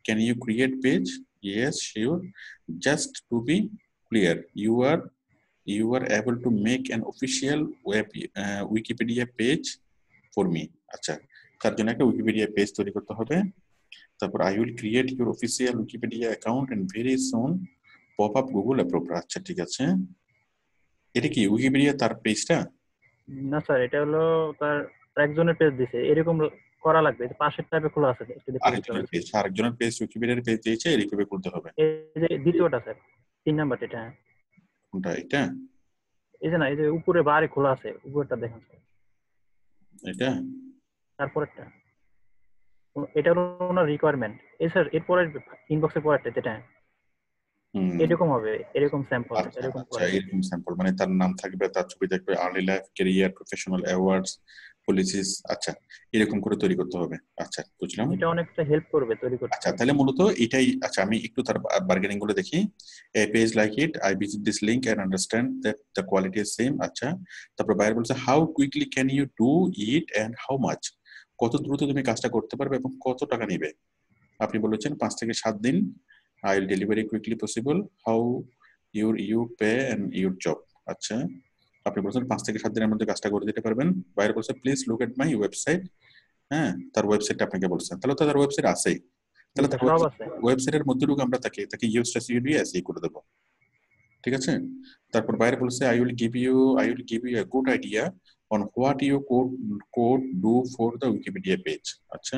Can you create page? Yes, sure. Just to be clear, you are able to make an official web Wikipedia page for me. আচ্ছা, তার জন্য একটা Wikipedia page তৈরি করতে হবে। তারপর I will create your official Wikipedia account and very soon pop up Google approval. আচ্ছা, ঠিক আছে। এটা কি উইকিপিডিয়া তার পেজটা? না স্যার, এটা হলো তার একজনের পেজ দিছে, এরকম করা লাগবে। পাশের ট্যাবে খোলা আছে, আরেকজনের পেজ, আরেকজনের পেজ উইকিপিডিয়ার পেজ দিয়েছে, এরকমভাবে খুলতে হবে। এই যে দ্বিতীয়টা স্যার, 3 নাম্বার এটা। কোনটা এটা? এই যে না, এই যে উপরে বারে খোলা আছে, উপরেরটা দেখেন স্যার, এটা তারপরেরটা, এটা হলো ওনার রিকোয়ারমেন্ট। এই স্যার এরপরের ইনবক্সের পরেরটা যেটা এরকম হবে, এরকম স্যাম্পল, আচ্ছা এরকম আচ্ছা, করে। এরকম স্যাম্পল মানে তার নাম থাকবে, তার ছবি থাকবে, early life, career, professional awards, policies. আচ্ছা, এরকম করে তৈরি করতে হবে। আচ্ছা, বুঝলাম। এটা অনেকটা হেল্প করবে তৈরি করতে। আচ্ছা, তাহলে মূলত এটাই। আচ্ছা, আমি একটু তার বার্গেনিং গুলো দেখি। A page like it, I visit this link and understand that the quality is same. আচ্ছা, তারপর বায়ার বলছে how quickly can you do it and how much, কত দ্রুত তুমি কাজটা করতে পারবে এবং কত টাকা নিবে। আপনি বলেছেন 5 থেকে 7 দিন। I will delivery quickly possible, how you pay and your job. আচ্ছা, আপনি বলছেন 5 থেকে 7 দিনের মধ্যে কাজটা করে দিতে পারবেন। বাইরে বলছে please look at my website. হ্যাঁ, তার ওয়েবসাইটটা আপনাকে বলছেন, তাহলে তো তার ওয়েবসাইট আছেই। জি তাহলে স্যার, তার সব আছে। ওয়েবসাইটের মধ্যে ঢুকে আমরা তাকে ইউএসটা সিডি এসই করে দেবো। ঠিক আছে। তারপর বাইরে বলছে I will give you a good idea on what you could do for the Wikipedia page. আচ্ছা,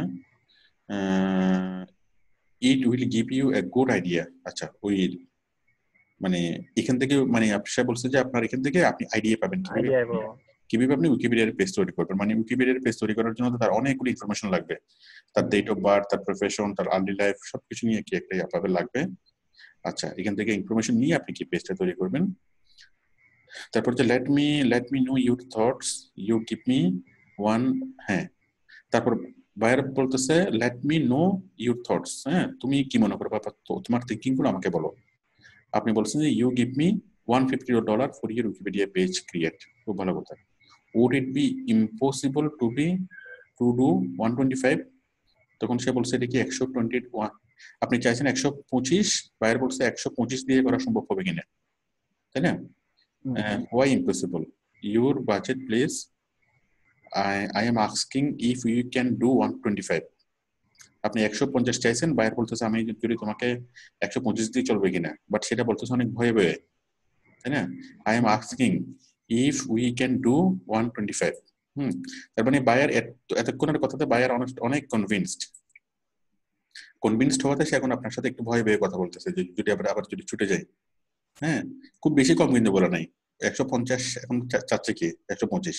it will give you a good idea. আচ্ছা, উইল মানে এখান থেকে মানে সে বলছে যে আপনার এখান থেকে আপনি আইডিয়া পাবেন কিভাবে আইডিয়া কিভাবে আপনি উইকিপিডিয়ার পেজ তৈরি করবেন। মানে উইকিপিডিয়ার পেজ তৈরি করার জন্য তো তার অনেকগুলো ইনফরমেশন লাগবে, তার ডেট অফ বার্থ, তার প্রফেশন, তার আর্লি লাইফ, সবকিছু নিয়ে কি একটা আপনাদের লাগবে। আচ্ছা, এখান থেকে ইনফরমেশন নিয়ে আপনি কি পেজটা তৈরি করবেন। তারপর যে let me know your thoughts, you give me one. হ্যাঁ, তারপর বায়ার বলতেছে let me know your thoughts. হ্যাঁ, তুমি কি মনে করো, বা তোমার থিঙ্কিং গুলো আমাকে বলো। আপনি বলছেন যে you give me $150 for your Wikipedia page create. খুব ভালো কথা। would it be impossible to do 125? তখন সে বলছে এটা কি 121, আপনি চাইছেন 125, বায়ার বলছে 125 দিয়ে করা সম্ভব হবে কিনা, তাই না? why impossible? Your budget please. I am asking if you can do 125. আপনি 150 চাইছেন, বায়ার বলতেছে আমি যদি তোমাকে 125 দিয়ে চলবে কিনা, বাট সেটা বলতেছে অনেক ভয়ে ভয়ে, তাই না? I am asking if we can do 125। তার মানে বায়ার এতক্ষণের কথাতে বায়ার অনেক কনভিন্সড হওয়াতে সে এখন আপনার সাথে একটু ভয় ভয়ে কথা বলতেছে যে যদি আবার যদি ছুটে যাই। হ্যাঁ, খুব বেশি কম কিন্তু বলা নাই, 150 এখন চাচ্ছে কি 125।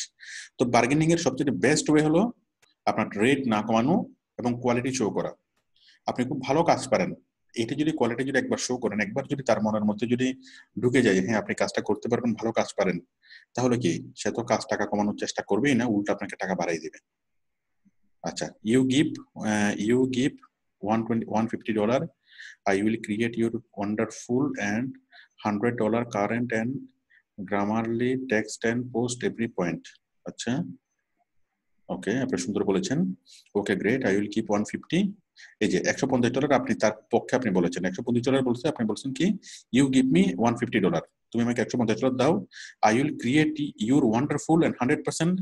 তো বার্গেনিং এর সবচেয়ে বেস্ট ওয়ে হলো আপনার রেট না কমানো এবং কোয়ালিটি শো করা। আপনি খুব ভালো কাজ পারেন, এটা যদি কোয়ালিটি যদি একবার শো করেন, একবার যদি তার মনের মধ্যে যদি ঢুকে যায় হ্যাঁ আপনি কাজটা করতে পারবেন, ভালো কাজ পারেন, তাহলে কি সে তো কাজ টাকা কমানোর চেষ্টা করবেই না, উল্টো আপনাকে টাকা বাড়াই দিবে। আচ্ছা, you give $150, I will create your wonderful and $100 current and grammarly text and post every point. আচ্ছা, ওকে, আপনি সুন্দর বলেছেন। ওকে গ্রেট, আই উইল কিপ 150। এই যে $150 আপনি তার পক্ষে আপনি বলেছেন, $150 বলছে, আপনি বলছেন কি ইউ গিভ মি $150, তুমি আমাকে $150 দাও। I will create your wonderful and 100%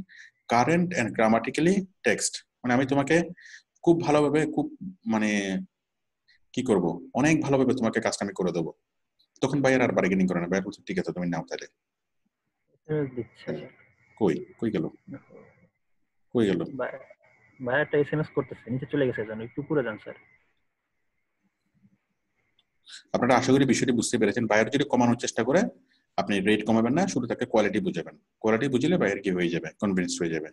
current and grammatically text. মানে আমি তোমাকে খুব ভালোভাবে, খুব মানে কি করব, অনেক ভালোভাবে তোমাকে কাজটা আমি করে দেবো। তখন ভাইয়ার আর বার্গেনিং করে না, ভাইয়া বলছে ঠিক আছে তুমি নাও তাহলে। দিচ্ছে স্যার। কই কই গেল, কই গেল? ভাই একটা এসএমএস করতেছে, নিচে চলে গেছে, জানো একটু উপরে যান স্যার। আপনারা আশা করি বিষয়টি বুঝতে পেরেছেন। বায়ার যদি কমানোর চেষ্টা করে আপনি রেট কমাবেন না, শুধু তাকে কোয়ালিটি বুঝাবেন। কোয়ালিটি বুঝলে বায়ার কি হয়ে যাবে, কনভিন্স হয়ে যাবে।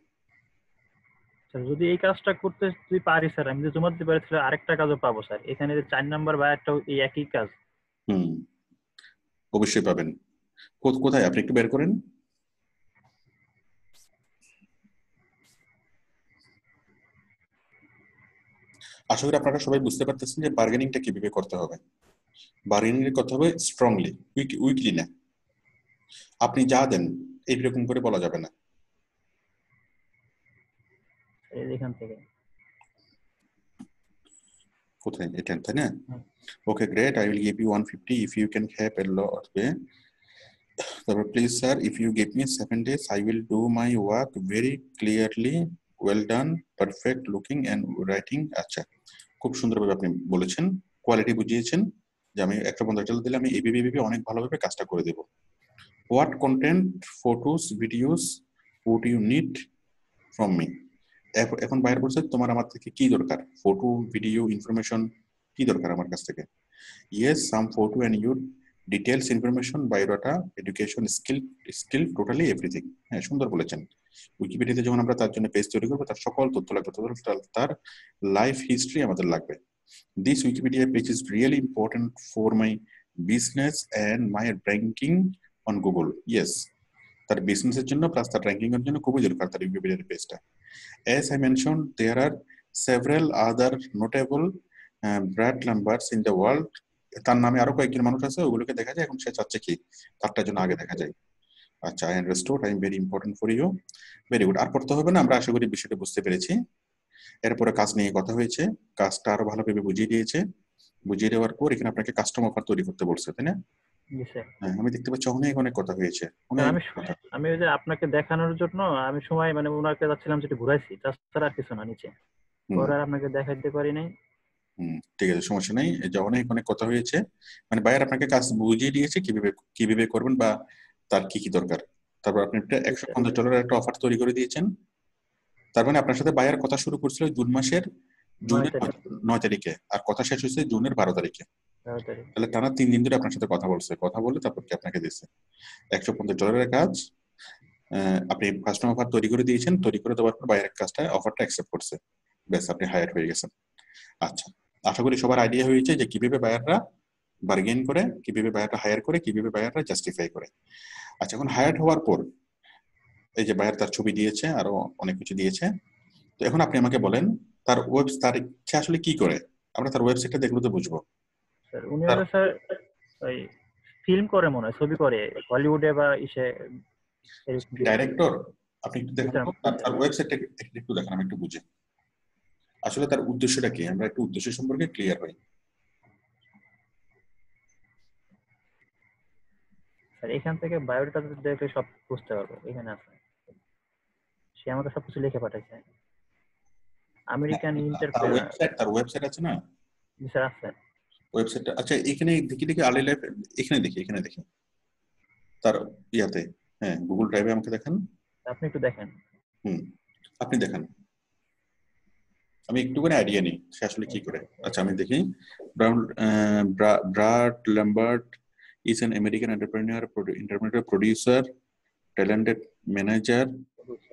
স্যার যদি এই কাজটা করতে তুই পারি স্যার, আমি যদি জমা দিতে পারি তাহলে আরেকটা কাজও পাবো স্যার। এখানে যে 4 নাম্বার ভাইয়ারটাও এই একই কাজ। হুম, অবশ্যই পাবেন। কোথায় আপনি একটু বের করেন। আশা করি আপনারা সবাই বুঝতে পারতেছেন যে বার্গেনিংটা কিভাবে করতে হবে। বার্গেনিং এর করতে হবে স্ট্রংলি, উইকলি না। আপনি যা দেন এইরকম করে বলা যাবে না। এখান থেকে কোথায়, এটা তাই না? Okay great, I will give you 150 if you can have a lot way. তারপর please sir if you give me 7 days I will do my work very clearly, well done, perfect looking and writing. আচ্ছা, খুব সুন্দরভাবে আপনি বলেছেন, quality বুঝিয়েছেন যে আমি $150 দিলে আমি এইভাবে অনেক ভালোভাবে কাজটা করে দেব। What content, photos, videos would you need from me. এখন বাইরে বলছে তোমার আমার থেকে কি দরকার, ফটো, ভিডিও, ইনফরমেশন কি দরকার আমার কাছ থেকে। Yes, some photo and your details information, biodata, education, skill totally everything. হ্যাঁ, সুন্দর বলেছেন। উইকিপিডিয়াতে যখন আমরা তার জন্য পেজ তৈরি করবো, তার সকল তথ্য লাগবে, তার লাইফ হিস্ট্রি আমাদের লাগবে। This Wikipedia page is really important for my business and my ranking on Google. Yes, তার বিজনেসের জন্য প্লাস তার র্যাঙ্কিং এর জন্য খুবই দরকার তার উইকিপিডিয়া পেজটা। As I mentioned, there are several other notable Brad Lamberts in the world. তার নামে আরো কয়েকজন মানুষ আছে, ওগুলোকে দেখা যায়। এখন সে চাচ্ছে কি তারটার জন্য আগে দেখা যায়। আচ্ছা, I understood. I am very important for you. Very good. আর পড়তে হবে না, আমরা আশা করি বিষয়টা বুঝতে পেরেছি। এরপরে কাজ নিয়ে কথা হয়েছে, কাজটা আরো ভালোভাবে বুঝিয়ে দিয়েছে। বুঝিয়ে দেওয়ার পর এখানে আপনাকে কাস্টম অফার তৈরি করতে বলছে, তাই না? জি স্যার। হ্যাঁ, আমি দেখতে পাচ্ছি অনেক অনেক কথা হয়েছে, স্যার অনেক কথা। আমি ওই যে আপনাকে দেখানোর জন্য আমি সময় মানে ওনাকে যাচ্ছিলাম, যেটা ঘুরাইছি তাছাড়া আর কিছু না নিচে, পরে আর আপনাকে দেখাইতে পারি নাই। ঠিক আছে, সমস্যা নেই। এই যে অনেক অনেক কথা হয়েছে, মানে বাইরে আপনাকে কাজ বুঝিয়ে দিয়েছে কিভাবে কিভাবে করবেন বা তার কি কি দরকার। তারপর আপনি একটা $150 একটা অফার তৈরি করে দিয়েছেন। তার মানে আপনার সাথে বায়ার কথা শুরু করছিল জুনের 9 তারিখে, আর কথা শেষ হয়েছে জুনের 12 তারিখে। তাহলে টানা 3 দিন ধরে আপনার সাথে কথা বলছে, কথা বলে তারপর কি আপনাকে দিচ্ছে $150 কাজ। আপনি কাস্টমার অফার তৈরি করে দিয়েছেন, তৈরি করে দেওয়ার পর বায়ারের কাজটা অফারটা অ্যাকসেপ্ট করছে, ব্যাস আপনি হায়ার হয়ে গেছেন। আচ্ছা, আশা করি সবার আইডিয়া হয়েছে যে কিভাবে বায়াররা বার্গেন করে, কিভাবে বায়াররা হায়ার করে, কিভাবে বায়াররা জাস্টিফাই করে। আচ্ছা, এখন হায়ার হওয়ার পর এই যে বায়ার তার ছবি দিয়েছে, আরো অনেক কিছু দিয়েছে। তো এখন আপনি আমাকে বলেন তার তার সে আসলে কি করে, আমরা তার ওয়েবসাইটটা দেখলে তো বুঝবো। স্যার উনি হলো স্যার ওই ফিল্ম করে মনে হয়, ছবি করে হলিউডে বা ইসে। ডাইরেক্টর, আপনি একটু দেখেন তার ওয়েবসাইটটা একটু দেখেন, আমি একটু বুঝি আসলে তার উদ্দেশ্যটা কি, আমরা একটু উদ্দেশ্য সম্পর্কে ক্লিয়ার হই। স্যার এখান থেকে বায়োডাটা দেখে সব বুঝতে পারবো, এখানে আছে, সে আমাকে সবকিছু লিখে পাঠাইছে। আমেরিকান তার ওয়েবসাইট আছে না? জি স্যার আছে। ওয়েবসাইটটা আচ্ছা, এখানে দেখি আলি লাইফ, এখানে দেখি তার ইয়াতে। হ্যাঁ, গুগল ড্রাইভে আমাকে দেখান। আপনি একটু দেখেন। আপনি দেখান, আমি একটু করে আইডিয়া নিই সে আসলে কি করে। আচ্ছা, আমি দেখি। Brad Lambert is an American entrepreneur, producer, talented manager,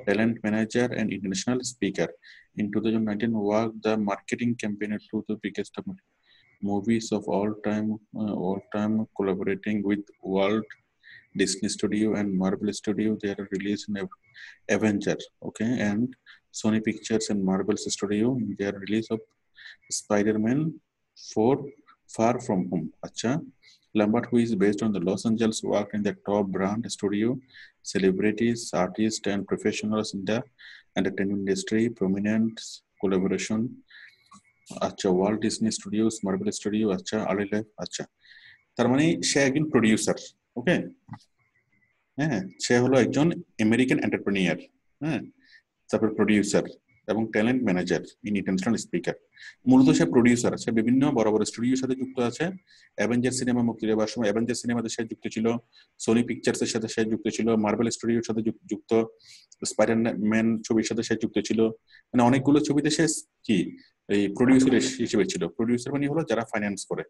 talent manager, and international speaker. In 2019, worked the marketing campaign to the biggest movies of all time, collaborating with Walt Disney Studio and Marvel Studio. They are released in Avenger, okay, and Sony Pictures and Marvel Studio. They are release of Spider-Man 4 Far From Home. Acha. Lambert, who is based on the Los Angeles, worked in the top brand studio, celebrities, artists, and professionals in the entertainment industry, prominent collaboration. আচ্ছা, Walt Disney studios, marble studio, আচ্ছা, আলি life. আচ্ছা, তার মানে সে একজন producer, ওকে। হ্যাঁ, সে হলো একজন American entrepreneur, হ্যাঁ, তারপর প্রডিউসার এবং talent manager in international speaker. মূলত সে প্রডিউসার, সে বিভিন্ন বড় বড় স্টুডিওর সাথে যুক্ত আছে। অ্যাভেঞ্জার সিনেমা মুক্তি দেওয়ার সময় অ্যাভেঞ্জার সিনেমাতে সে যুক্ত ছিল, সোনি পিকচার্সের সাথে সে যুক্ত ছিল, মার্বেল স্টুডিওর সাথে যুক্ত, স্পাইডারম্যান ছবির সাথে সে যুক্ত ছিল। মানে অনেকগুলো ছবিতে সে কি এই প্রডিউসার হিসেবে ছিল। প্রডিউসার মানে হলো যারা ফাইন্যান্স করে,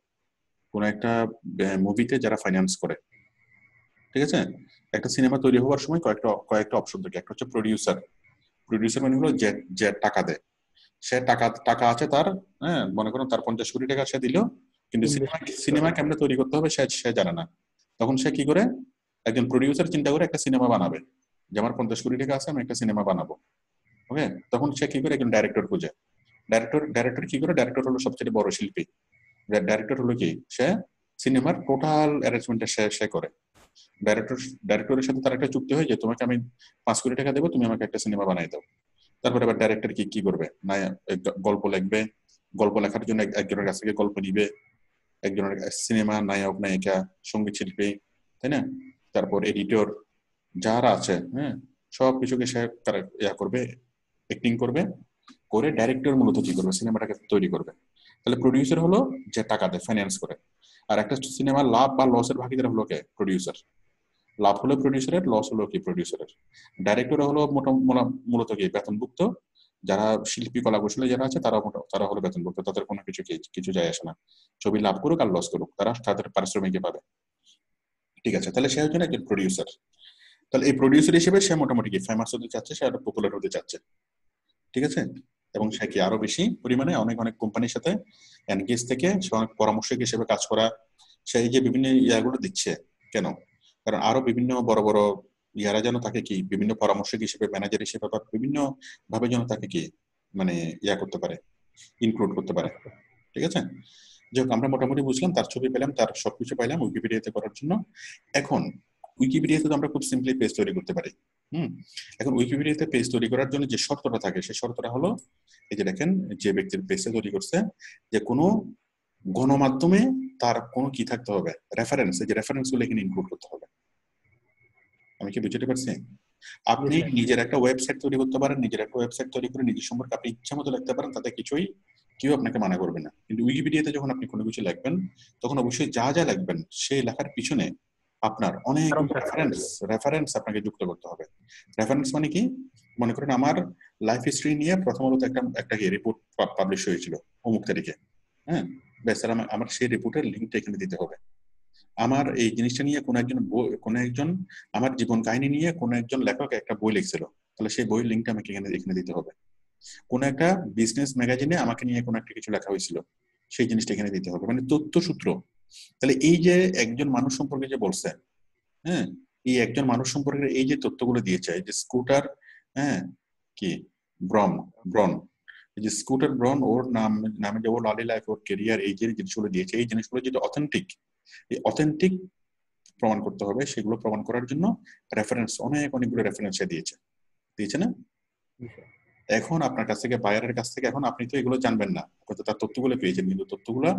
কোন একটা মুভিতে যারা ফাইন্যান্স করে, ঠিক আছে। একটা সিনেমা তৈরি হওয়ার সময় কয়েকটা অপশন থাকে। একটা হচ্ছে প্রডিউসার। প্রডিউসার মানে হলো যে টাকা দেয়, সে টাকা আছে তার, হ্যাঁ, মনে করুন তার 50 কোটি টাকা সে দিল, কিন্তু সিনেমা কেমনে তৈরি করতে হবে সে জানে না। তখন সে কি করে, একজন প্রডিউসার চিন্তা করে একটা সিনেমা বানাবে, যে আমার 50 কোটি টাকা আছে, আমি একটা সিনেমা বানাবো, ওকে। তখন সে কি করে, একজন ডাইরেক্টর খুঁজে। ডাইরেক্টর কি করে, ডাইরেক্টর হলো সবচেয়ে বড় শিল্পী। ডাইরেক্টর হলো কি, সে সিনেমার টোটাল অ্যারেঞ্জমেন্টটা সে করে। ডাইরেক্টরের সাথে তার একটা চুক্তি হয় যে তোমাকে আমি 5 কোটি টাকা দেবো, তুমি আমাকে একটা সিনেমা বানাই দাও। তারপরে আবার ডাইরেক্টর কি করবে, না গল্প লিখবে, গল্প লেখার জন্য একজনের কাছ থেকে গল্প নিবে, একজনের সিনেমা নায়ক নায়িকা, সঙ্গীত শিল্পী, তাই না, তারপর এডিটর যারা আছে, হ্যাঁ, সব কিছুকে সে তারা করবে, অ্যাক্টিং করবে, করে ডাইরেক্টর মূলত কি করবে, সিনেমাটাকে তৈরি করবে। তাহলে প্রডিউসার হলো যে টাকা দেয়, ফাইন্যান্স করে। আর একটা সিনেমার লাভ বা লসের ভাগিদার হলো কে, প্রডিউসার। লাভ হলো প্রডিউসারের, লস হলো কি প্রডিউসারের। ডাইরেক্টর হলো মূলত কি বেতনভুক্ত, যারা শিল্পী কলা কৌশলী যারা আছে তারা হলো বেতনভুক্ত, তাদের কোনো কিছু যায় আসে না। ছবি লাভ করুক আর লস করুক, তারা তাদের পারিশ্রমিকে পাবে। ঠিক আছে, তাহলে সে হচ্ছে একজন প্রোডিউসার। তাহলে এই প্রোডিউসার হিসেবে সে মোটামুটি কি ফেমাস হতে চাচ্ছে, সে আরো পপুলার হতে চাচ্ছে, ঠিক আছে। এবং সে কি আরো বেশি পরিমাণে অনেক অনেক কোম্পানির সাথে এনগেজ থেকে সে অনেক পরামর্শক হিসেবে কাজ করা, সেই যে বিভিন্ন ইয়াগুলো দিচ্ছে কেন, কারণ আরো বিভিন্ন বড় বড় ইয়ারা যেন তাকে কি বিভিন্ন পরামর্শক হিসেবে, ম্যানেজার হিসেবে বা বিভিন্ন ভাবে যেন তাকে কি মানে ইয়া করতে পারে, ইনক্লুড করতে পারে, ঠিক আছে। যাই হোক, আমরা মোটামুটি বুঝলাম, তার ছবি পেলাম, তার সবকিছু পাইলাম উইকিপিডিয়াতে করার জন্য। এখন উইকিপিডিয়াতে তো আমরা খুব সিম্পলি পেজ তৈরি করতে পারি। এখন উইকিপিডিয়াতে পেজ তৈরি করার জন্য যে শর্তটা থাকে, সেই শর্তটা হলো এই যে দেখেন, যে ব্যক্তির পেজটা তৈরি করছে, যে কোনো গণমাধ্যমে তার কোনো কি থাকতে হবে, রেফারেন্স, এই যে রেফারেন্স গুলো এখানে ইনক্লুড করতে হবে। আমি কি বুঝতে পারছি? আপনি নিজের একটা ওয়েবসাইট তৈরি করতে পারেন, নিজের একটা ওয়েবসাইট তৈরি করে নিজের সম্পর্কে আপনি ইচ্ছা মতো লিখতে পারেন, তাতে কিছুই কেউ আপনাকে মানা করবে না। কিন্তু উইকিপিডিয়াতে যখন আপনি কোনো কিছু লিখবেন, তখন অবশ্যই যা যা লিখবেন সেই লেখার পিছনে আপনার অনেক রেফারেন্স আপনাকে যুক্ত করতে হবে। রেফারেন্স মানে কি? মনে করেন আমার লাইফ হিস্ট্রি নিয়ে প্রথমত একটা রিপোর্ট পাবলিশ হয়েছিল অমুক তারিখে, হ্যাঁ, ব্যাস আমার সেই রিপোর্টের লিঙ্কটা এখানে দিতে হবে। আমার এই জিনিসটা নিয়ে কোনো একজন আমার জীবন কাহিনী নিয়ে কোনো একজন লেখক একটা বই লিখছিল, তাহলে সেই বইয়ের লিঙ্কটা আমাকে এখানে দিতে হবে। কোন একটা বিজনেস ম্যাগাজিনে আমাকে নিয়ে কোনো একটা কিছু লেখা হয়েছিল, সেই জিনিসটা এখানে দিতে হবে, মানে তথ্যসূত্র। তাহলে এই যে একজন মানুষ সম্পর্কে যে বলছে, হ্যাঁ, এই একজন মানুষ সম্পর্কে এই যে তথ্যগুলো দিয়েছে, এই যে স্কুটার, হ্যাঁ, কি ব্রন ব্রন এই যে স্কুটার ব্রন, ওর নামে যে ওর লালি লাইফ, ওর কেরিয়ার, এই যে জিনিসগুলো দিয়েছে, এই জিনিসগুলো যেটা অথেন্টিক, এই অথেন্টিক প্রমাণ করতে হবে। সেগুলো প্রমাণ করার জন্য রেফারেন্স, অনেকগুলো রেফারেন্স দিয়েছে না? এখন আপনার কাছ থেকে, বায়ারের কাছ থেকে, এখন আপনি তো এগুলো জানবেন না, হয়তো তার তথ্যগুলো পেয়েছেন, কিন্তু তথ্যগুলো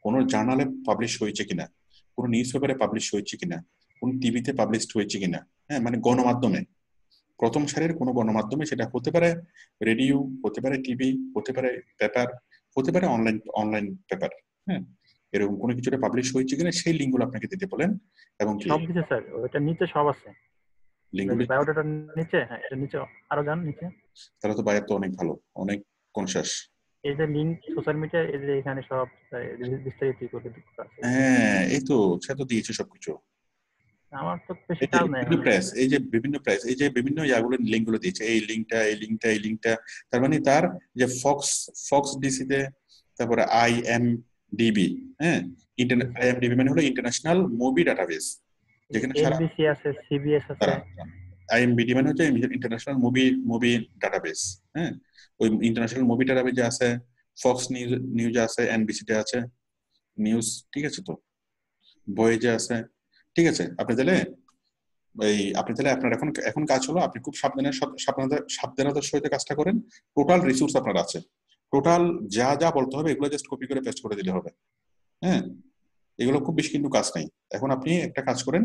কোনো জার্নালে পাবলিশ হয়েছে কিনা, কোনো নিউজ পেপারে পাবলিশ হয়েছে কিনা, কোন টিভিতে পাবলিশ হয়েছে কিনা, হ্যাঁ, মানে গণমাধ্যমে, প্রথম সারির কোনো গণমাধ্যমে, সেটা হতে পারে রেডিও, হতে পারে টিভি, হতে পারে পেপার, হতে পারে অনলাইন পেপার, হ্যাঁ, এরকম কোনো কিছুটা পাবলিশ হয়েছে কিনা সেই লিঙ্কগুলো আপনাকে দিতে বলেন। এবং কি সব দিতে স্যার, ওইটার নিচে সব আছে, লিঙ্কগুলো, বায়োডাটার নিচে, হ্যাঁ এটা নিচে আরো যান নিচে, তাহলে তো বায়ার তো অনেক ভালো, অনেক কনসাস। এই যে লিংক সোশ্যাল মিডিয়া, এই যে এখানে সব বিস্তারিত করে দিতে আছে। হ্যাঁ, এই তো সে তো দিয়েছে সবকিছু। আমার তো বেশি কাজ নাই বিভিন্ন প্রেস, এই যে বিভিন্ন প্রেস, এই যে বিভিন্ন ইয়াগুলো লিঙ্কগুলো দিয়েছে, এই লিঙ্কটা, তার মানে তার যে ফক্স ডিসিতে, তারপরে IMDb, হ্যাঁ, IMDb মানে হলো ইন্টারন্যাশনাল মুভি ডাটাবেস, যেখানে সারা এনবিসি আছে, সিবিএস আছে। IMDb মানে হচ্ছে ইন্টারন্যাশনাল মুভি ডাটাবেস, হ্যাঁ, ওই ইন্টারন্যাশনাল মুভি ডাটাবেজে আছে, ফক্স নিউজ আছে, NBC-তে আছে নিউজ, ঠিক আছে, তো ভয়েজে আছে, ঠিক আছে। আপনি তাহলে আপনার এখন কাজ হলো, আপনি খুব সাবধানতার সহিত কাজটা করেন। টোটাল রিসোর্স আপনার আছে, টোটাল যা যা বলতে হবে এগুলো জাস্ট কপি করে পেস্ট করে দিলে হবে, হ্যাঁ, এগুলো খুব বেশি কিন্তু কাজ নাই। এখন আপনি একটা কাজ করেন,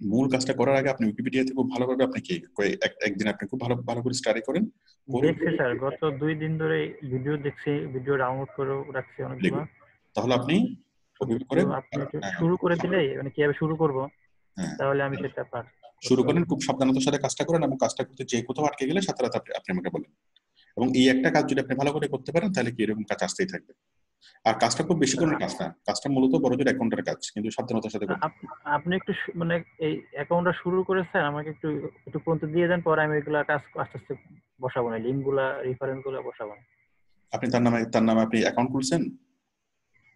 মূল কাজটা করার আগে আপনি উইকিপিডিয়াতে খুব ভালোভাবে আপনি কি একদিন আপনি খুব ভালো ভালো করে স্টাডি করেন। দেখছি স্যার, গত 2 দিন ধরে ভিডিও দেখছি, ভিডিও ডাউনলোড করে রাখছি অনেকগুলো। তাহলে আপনি আপনি একটু শুরু করে দিলে, মানে কিভাবে শুরু করব, তাহলে আমি সেটা শুরু করেন, খুব সাবধানতার সাথে কাজটা করেন, এবং কাজটা করতে যে কোথাও আটকে গেলে সাথে সাথে আপনি আমাকে বলেন। এবং এই একটা কাজ যদি আপনি ভালো করে করতে পারেন, তাহলে কি এরকম কাজ আসতেই থাকবে। আর কাজটা খুব বেশি করে কাজ না, কাজটা মূলত বড়জোর অ্যাকাউন্টের কাজ, কিন্তু সাবধানতার সাথে করতে। আপনি একটু মানে এই অ্যাকাউন্টটা শুরু করেছেন, আমাকে একটু একটু পর্যন্ত দিয়ে দেন, পরে আমি এগুলা কাজ আস্তে আস্তে বসাবো, না লিঙ্ক গুলা, রেফারেন্স গুলা বসাবো। আপনি তার নামে আপনি অ্যাকাউন্ট খুলছেন?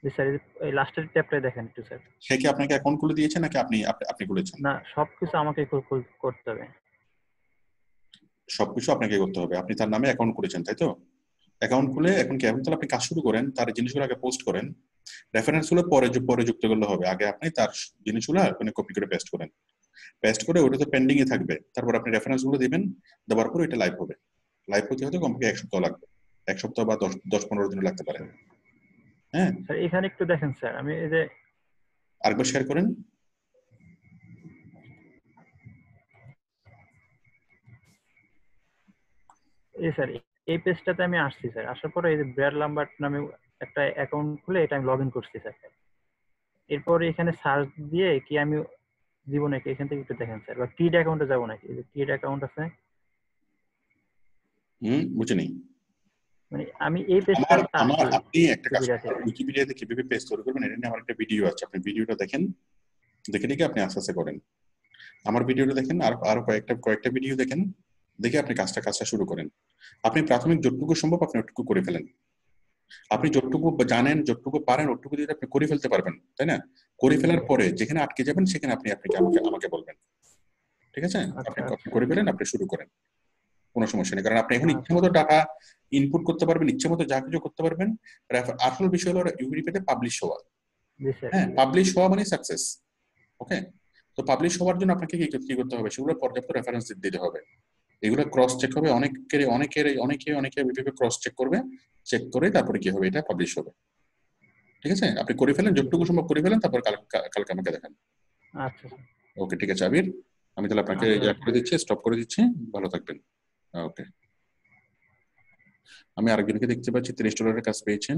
জি স্যার, এই লাস্টের ট্যাবটাই দেখেন একটু স্যার। সে কি আপনাকে অ্যাকাউন্ট খুলে দিয়েছে নাকি আপনি আপনি খুলেছেন? না, সবকিছু আমাকে করতে হবে। সবকিছু আপনাকে করতে হবে, আপনি তার নামে অ্যাকাউন্ট করেছেন, তাই তো? অ্যাকাউন্ট খুলে এখন তাহলে আপনি কাজ শুরু করেন, তার জিনিসগুলো আগে পোস্ট করেন, রেফারেন্স গুলো পরে যুক্ত করলে হবে। আগে আপনি তার জিনিসগুলো ওখানে কপি করে পেস্ট করেন, পেস্ট করে ওটা তো পেন্ডিং এ থাকবে, তারপর আপনি রেফারেন্স গুলো দিবেন, দেওয়ার পর এটা লাইভ হবে। লাইভ হতে হতে কমপক্ষে 1 সপ্তাহ লাগবে, 1 সপ্তাহ বা 10-15 দিন লাগতে পারে, হ্যাঁ। স্যার এখানে একটু দেখেন স্যার, আমি এই যে আরেকবার শেয়ার করেন। এই স্যার এই পেজটাতে আমি আসছি স্যার, আসার পরে এই যে ব্র্যাড লাম্বার্ট নামে একটা অ্যাকাউন্ট খুলে এটা আমি লগ ইন করছি স্যার। এরপর এখানে সার্চ দিয়ে কি আমি দিব নাকি, এখান থেকে একটু দেখেন স্যার, বা কিড অ্যাকাউন্টে যাবো নাকি, এই যে কিড অ্যাকাউন্ট আছে। বুঝিনি। মানে আমি এই পেজটাতে আসছি আপনি একটা কাজ, উইকিপিডিয়াতে কিভাবে পেজ তৈরি করবেন এটা নিয়ে আমার একটা ভিডিও আছে, আপনি ভিডিওটা দেখেন, দেখে দেখে আপনি আস্তে আস্তে করেন। আমার ভিডিওটা দেখেন, আর আরো কয়েকটা ভিডিও দেখেন, দেখে আপনি কাজটা শুরু করেন। আপনি প্রাথমিক যতটুকু সম্ভব আপনি ওটুকু করে ফেলেন। আপনি যতটুকু জানেন, যতটুকু পারেন, ওটুকু দিয়ে আপনি করে ফেলতে পারবেন, তাই না? করে ফেলার পরে যেখানে আটকে যাবেন সেখানে আপনি আপনি আমাকে বলবেন, ঠিক আছে? আপনি আচ্ছা আপনি আচ্ছা করে ফেলেন, আপনি শুরু করেন, কোনো সমস্যা নেই। কারণ আপনি এখন ইচ্ছা আচ্ছা। মতো টাকা ইনপুট করতে পারবেন, ইচ্ছা মতো যা কিছু করতে পারবেন। আসল বিষয় হলো ইউটিউবে পাবলিশ হওয়া। জি স্যার। হ্যাঁ, পাবলিশ হওয়া মানে সাকসেস। ওকে, তো পাবলিশ হওয়ার জন্য আপনাকে কি করতে হবে, সেগুলো পর্যাপ্ত রেফারেন্স দিতে হবে। এগুলো ক্রস চেক হবে, অনেকে বিভিন্ন ক্রস চেক করবে, চেক করে তারপরে কি হবে, এটা পাবলিশ হবে। ঠিক আছে, আপনি করে ফেলেন, যতটুকু সম্ভব করে ফেলেন, তারপর কালকে আমাকে দেখান। আচ্ছা স্যার। ওকে, ঠিক আছে আবির, আমি তাহলে আপনাকে আচ্ছা করে দিচ্ছি, স্টপ করে দিচ্ছি। ভালো থাকবেন। ওকে, আমি আরেকজনকে দেখতে পাচ্ছি $30 কাজ পেয়েছেন।